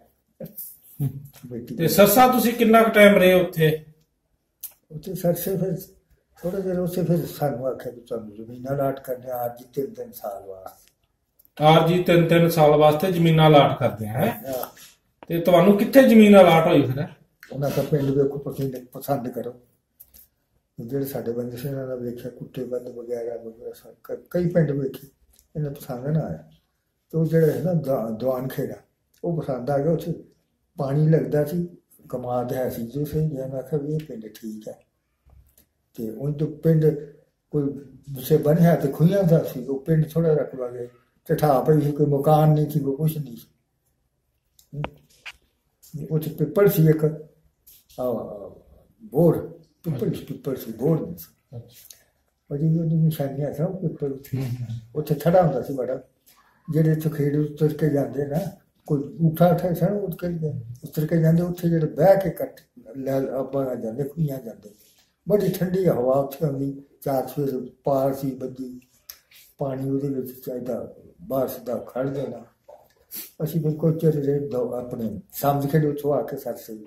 ਬੇਟੀ ਤੇ ਸਰਸਾ ਤੁਸੀਂ ਕਿੰਨਾ ਕੁ ਟਾਈਮ ਰਹੇ ਉੱਥੇ? ਉੱਥੇ ਸਰਸੇ ਫਿਰ ਥੋੜਾ ਜਿਹਾ ਉਸੇ ਫਿਰ ਸਾਨੂੰ ਆਖਿਆ ਵੀ ਤੁਹਾਨੂੰ ਜ਼ਮੀਨਾਂ ਅਲਾਟ ਕਰਨੇ ਆ ਅੱਜ 3 ਸਾਲ ਵਾਸਤੇ। ਆਰਜੀ 3 ਸਾਲ ਵਾਸਤੇ ਜ਼ਮੀਨਾਂ ਅਲਾਟ ਕਰਦੇ ਹੈ। ਹਾਂ। ਤੇ ਤੁਹਾਨੂੰ ਕਿੱਥੇ ਜ਼ਮੀਨ ਅਲਾਟ ਹੋਈ ਫਿਰ? ਉਹਨਾਂ ਦਾ ਪਿੰਡ ਵੇਖੋ ਪਸੰਦ ਕਰੋ। ਜਿਹੜੇ ਸਾਡੇ ਬੰਦੇ ਸੀ ਇਹਨਾਂ ਦਾ ਵੇਖਿਆ ਕੁੱਟੇ ਬੰਦ ਵਗੈਰਾ ਵਗੈਰਾ ਕਈ ਪਿੰਡ ਵੇਖੇ, ਇਹਨਾਂ ਪਸੰਦ ਨਾ ਆਇਆ। ਤੇ ਉਹ ਜਿਹੜਾ ਹੈ ਨਾ ਦੀਵਾਨ ਖੇੜਾ ਉਹ ਪਸੰਦ ਆ ਗਿਆ। ਉੱਥੇ ਪਾਣੀ ਲੱਗਦਾ ਸੀ, ਕਮਾਦ ਹੈ ਸੀ ਜੋ ਸਹੀ ਗਿਆ। ਮੈਂ ਆਖਿਆ ਵੀ ਇਹ ਪਿੰਡ ਠੀਕ ਹੈ। ਤੇ ਉਹ ਤੋਂ ਪਿੰਡ ਕੋਈ ਵਿਸ਼ੇ ਬਣਿਆ ਤੇ ਖੂਹੀਆਂ ਦਾ ਸੀ, ਉਹ ਪਿੰਡ ਥੋੜਾ ਰਕਬਾ ਗਏ ਤੇ ਠਾ ਪਈ ਸੀ, ਕੋਈ ਮਕਾਨ ਨਹੀਂ ਸੀ, ਕੋਈ ਕੁਛ ਨਹੀਂ ਸੀ। ਉੱਥੇ ਪਿੱਪਲ ਸੀ ਇੱਕ ਬੋੜ, ਪਿੱਪਲ ਸੀ ਬੋੜ ਨਹੀਂ ਸੀ। ਬੜੀ ਉਹਦੀ ਨਿਸ਼ਾਨੀਆਂ ਸਨ ਪਿੱਪਲ। ਉੱਥੇ ਥੜਾ ਹੁੰਦਾ ਸੀ ਬੜਾ। ਜਿਹੜੇ ਇੱਥੋਂ ਖੇਡ ਉਤਰ ਕੇ ਜਾਂਦੇ ਨਾ, ਕੋਈ ਉਠਾ ਉਠਾ ਸਨ ਉਤਰ ਕੇ ਜਾਂਦੇ, ਉੱਥੇ ਜਿਹੜੇ ਬਹਿ ਕੇ ਕੱਟ ਲੈ ਆਪਾਂ ਜਾਂਦੇ ਖੂਹੀਆਂ ਜਾਂਦੇ। ਬੜੀ ਠੰਡੀ ਹਵਾ ਉੱਥੇ ਆਉਂਦੀ। 4 ਸਵੇਰ ਪਾਰ ਸੀ ਬੱਜੀ, ਪਾਣੀ ਉਹਦੇ ਵਿੱਚ ਚਾਹੀਦਾ ਬਾਰਸ਼ ਦਾ ਖੜ ਦੇਣਾ। ਅਸੀਂ ਬਿਲਕੁਲ ਚਿਰ ਰਹੇ ਆਪਣੇ ਸਮਝ ਖੇਡ ਉੱਥੋਂ ਆ ਕੇ ਸਰ ਸਹੀ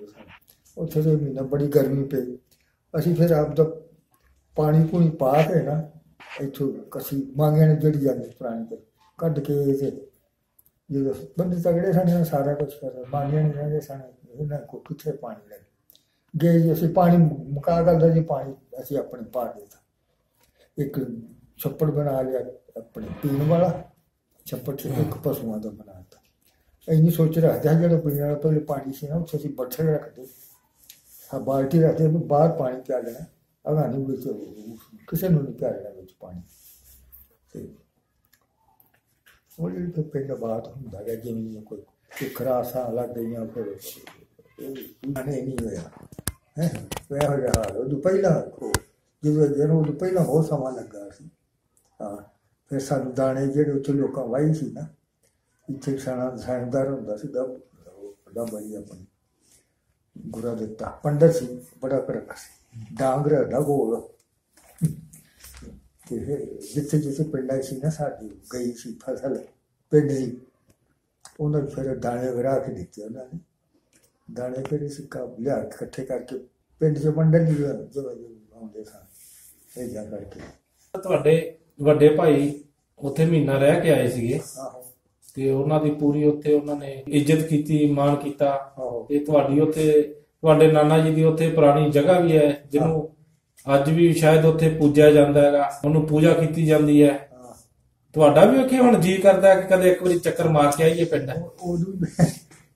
ਉੱਥੇ ਦੇ ਮਹੀਨਾ ਬੜੀ ਗਰਮੀ ਪਈ। ਅਸੀਂ ਫਿਰ ਆਪ ਦਾ ਪਾਣੀ ਪੂਣੀ ਪਾ ਕੇ ਨਾ ਇੱਥੋਂ ਅਸੀਂ ਮੰਗਿਆ ਨੇ ਜਿਹੜੀ ਜਾਂਦੀ ਪੁਰਾਣੀ ਤੇ ਕੱਢ ਕੇ ਤੇ ਜਦੋਂ ਬੰਦੇ ਤਗੜੇ ਸਨ ਸਾਰਾ ਕੁਛ ਕਰ ਮੰਗਿਆ ਨਹੀਂ ਰਹਿੰਦੇ ਸਨ। ਇਹਨਾਂ ਕੋਲ ਕਿੱਥੇ ਪਾਣੀ ਲੱਗੇ ਗਏ ਜੀ। ਅਸੀਂ ਪਾਣੀ ਮੁਕਾ ਕਰਦਾ ਜੀ, ਪਾਣੀ ਅਸੀਂ ਆਪਣੇ ਪਾ ਦਿੱਤਾ। ਇੱਕ ਛੱਪੜ ਬਣਾ ਲਿਆ ਆਪਣੇ ਪੀਣ ਵਾਲਾ ਛੱਪੜ, ਇੱਕ ਪਸ਼ੂਆਂ ਦਾ ਬਣਾ ਦਿੱਤਾ। ਇੰਨੀ ਸੋਚ ਰੱਖਦੇ ਹਾਂ ਜਿਹੜਾ ਪੀਣ ਵਾਲਾ ਪਹਿਲੇ ਪਾਣੀ ਸੀ ਨਾ ਉੱਥੇ ਅਸੀਂ ਬੱਠਲ ਰੱਖਦੇ, ਹਾਂ ਬਾਲਟੀ ਰੱਖਦੇ ਬਾਹਰ ਪਾਣੀ ਪਿਆ ਲੈਣਾ। ਅਗਾਨੀ ਵਿੱਚ ਕਿਸੇ ਨੂੰ ਨਹੀਂ ਪਿਆ ਲੈਣਾ ਵਿੱਚ ਪਾਣੀ। ਤੇ ਉਹ ਜਿਹੜੀ ਪਿੰਡ ਬਾਤ ਹੁੰਦਾ ਗਿਆ ਜਿਵੇਂ ਕੋਈ ਖਰਾਸਾਂ ਲੱਗ ਗਈਆਂ ਫਿਰ ਨਹੀਂ ਹੋਇਆ ਹੈ। ਹੋ ਰਿਹਾ ਹਾਲ ਉਦੋਂ ਪਹਿਲਾਂ ਜਦੋਂ ਉਦੋਂ ਪਹਿਲਾਂ ਬਹੁਤ ਸਮਾਂ ਲੱਗਾ ਸੀ। ਹਾਂ ਫਿਰ ਸਾਨੂੰ ਦਾਣੇ ਜਿਹੜੇ ਉੱਥੇ ਲੋਕਾਂ ਵਾਹੀ ਸੀ ਨਾ, ਇੱਥੇ ਸਾਇੰਸਦਾਰ ਹੁੰਦਾ ਸੀ ਵੱਡਾ ਬੜੀ ਆਪਣੀ ਗੁਰਾ ਦਿੱਤਾ ਪੰਡਤ ਸੀ, ਬੜਾ ਕਰਦਾ ਸੀ, ਡਾਂਗ ਰੱਖਦਾ ਗੋਲ। ਤੇ ਜਿੱਥੇ ਜਿੱਥੇ ਪਿੰਡਾਂ ਸੀ ਨਾ ਸਾਡੀ ਗਈ ਸੀ ਫਸਲ ਪਿੰਡ ਦੀ, ਉਹਨਾਂ ਨੂੰ ਫਿਰ ਦਾਣੇ ਵਰਾ ਕੇ ਦਿੱਤੇ। ਉਹਨਾਂ ਨੇ ਦਾਣੇ ਫਿਰ ਸਿੱਕਾ ਲਿਆ ਇਕੱਠੇ ਕਰਕੇ ਪਿੰਡ 'ਚ ਵੰਡਣ ਲਈ ਆਉਂਦੇ ਸਨ। ਇੱਦਾਂ ਕਰਕੇ ਤੁਹਾਡੇ ਵੱਡੇ ਭਾਈ ਉੱਥੇ ਮਹੀਨਾ ਰਹਿ ਕੇ ਆਏ ਸੀਗੇ ਤੇ ਉਹਨਾਂ ਦੀ ਪੂਰੀ ਉੱਥੇ ਉਹਨਾਂ ਨੇ ਇੱਜ਼ਤ ਕੀਤੀ, ਮਾਣ ਕੀਤਾ। ਤੇ ਤੁਹਾਡੀ ਉੱਥੇ ਤੁਹਾਡੇ ਨਾਨਾ ਜੀ ਦੀ ਉੱਥੇ ਪੁਰਾਣੀ ਜਗ੍ਹਾ ਵੀ ਹੈ ਜਿਹਨੂੰ ਅੱਜ ਵੀ ਸ਼ਾਇਦ ਉੱਥੇ ਪੂਜਿਆ ਜਾਂਦਾ ਹੈਗਾ, ਉਹਨੂੰ ਪੂਜਾ ਕੀਤੀ ਜਾਂਦੀ ਹੈ। ਤੁਹਾਡਾ ਵੀ ਉੱਥੇ ਹੁਣ ਜੀ ਕਰਦਾ ਕਿ ਕਦੇ ਇੱਕ ਵਾਰੀ ਚੱਕਰ ਮਾਰ ਕੇ ਆਈਏ ਪਿੰਡ? ਉਦੋਂ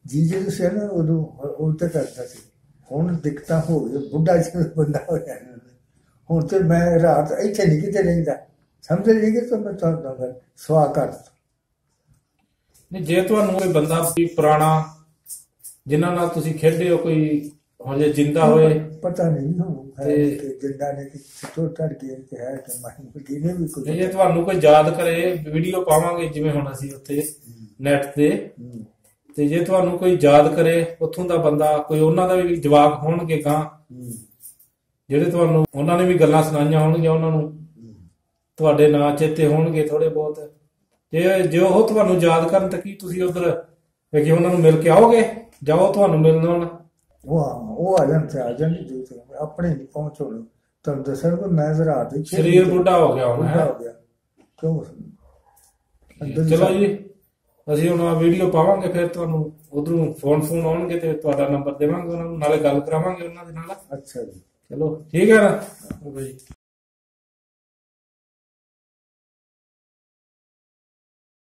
ਜੀ ਜਦੋਂ ਸੀ ਨਾ ਉਦੋਂ ਤਾਂ ਕਰਦਾ ਸੀ। ਹੁਣ ਦਿੱਕਤਾਂ ਹੋ ਗਈ, ਬੁੱਢਾ ਜਿਹਾ ਬੰਦਾ ਹੋ ਗਿਆ। ਹੁਣ ਤੇ ਮੈਂ ਰਾਤ ਇੱਥੇ ਨਹੀਂ ਕਿਤੇ ਰਹਿੰਦਾ, ਸਮਝ ਲਈ ਕਿ ਮੈਂ ਤੁਹਾਨੂੰ ਸਵਾਹ ਕਰ ਨਹੀਂ। ਜੇ ਤੁਹਾਨੂੰ ਕੋਈ ਬੰਦਾ ਪੁਰਾਣਾ ਜਿਨ੍ਹਾਂ ਨਾਲ ਤੁਸੀਂ ਖੇਡੇ ਹੋ ਕੋਈ ਹੁਣ ਜੇ ਜਿੰਦਾ ਹੋਏ, ਪਤਾ ਨਹੀਂ ਕਿ ਜਿੰਦਾ ਨੇ ਕਿੱਥੋਂ ਟੜ ਗਿਆ ਕਿ ਹੈ ਕਿ ਮਾਹੀ ਨੇ ਵੀ ਕੁਝ। ਜੇ ਤੁਹਾਨੂੰ ਕੋਈ ਯਾਦ ਕਰੇ, ਵੀਡੀਓ ਪਾਵਾਂਗੇ ਜਿਵੇਂ ਹੁਣ ਅਸੀਂ ਉੱਥੇ ਨੈਟ ਤੇ, ਤੇ ਜੇ ਤੁਹਾਨੂੰ ਕੋਈ ਯਾਦ ਕਰੇ ਉੱਥੋਂ ਦਾ ਬੰਦਾ, ਕੋਈ ਉਹਨਾਂ ਦਾ ਵੀ ਜਵਾਬ ਹੋਣਗੇ ਗਾਂ ਜਿਹੜੇ ਤੁਹਾਨੂੰ ਉਹਨਾਂ ਨੇ ਵੀ ਗੱਲਾਂ ਸੁਣਾਈਆਂ ਹੋਣਗੀਆਂ, ਉਹਨਾਂ ਨੂੰ ਤੁਹਾਡੇ ਨਾਂ ਚੇਤੇ ਹੋਣਗੇ ਥੋੜੇ ਬਹੁਤ। ਜੇ ਉਹ ਤੁਹਾਨੂੰ ਯਾਦ ਕਰਨ ਤਾਂ ਕੀ ਤੁਸੀਂ ਉਧਰ ਵੇਖੀ ਉਹਨਾਂ ਨੂੰ ਮਿਲ ਕੇ ਆਓਗੇ? ਜਾਓ ਤੁਹਾਨੂੰ ਮਿਲਣ ਹੁਣ ਉਹ ਆ ਜਾਣ ਤੇ ਆ ਜਾਣ ਆਪਣੇ ਨਹੀਂ ਪਹੁੰਚੋ। ਤੁਹਾਨੂੰ ਦੱਸਣ ਕਿ ਮੈਂ ਜ਼ਰਾ ਦੇ ਸਰੀਰ ਬੁੱਢਾ ਹੋ ਗਿਆ ਹੁਣ ਹੈ। ਕਿਉਂ ਚਲੋ ਜੀ, ਅਸੀਂ ਹੁਣ ਵੀਡੀਓ ਪਾਵਾਂਗੇ, ਫਿਰ ਤੁਹਾਨੂੰ ਉਧਰੋਂ ਫੋਨ ਆਉਣਗੇ ਤੇ ਤੁਹਾਡਾ ਨੰਬਰ ਦੇਵਾਂਗੇ ਉਹਨਾਂ ਨੂੰ, ਨਾਲੇ ਗੱਲ ਕਰਾਵਾਂਗੇ ਉਹਨਾਂ ਦੇ ਨਾਲ। ਅੱਛਾ ਜੀ, ਚਲੋ ਠੀਕ ਹੈ ਨਾ ਜੀ।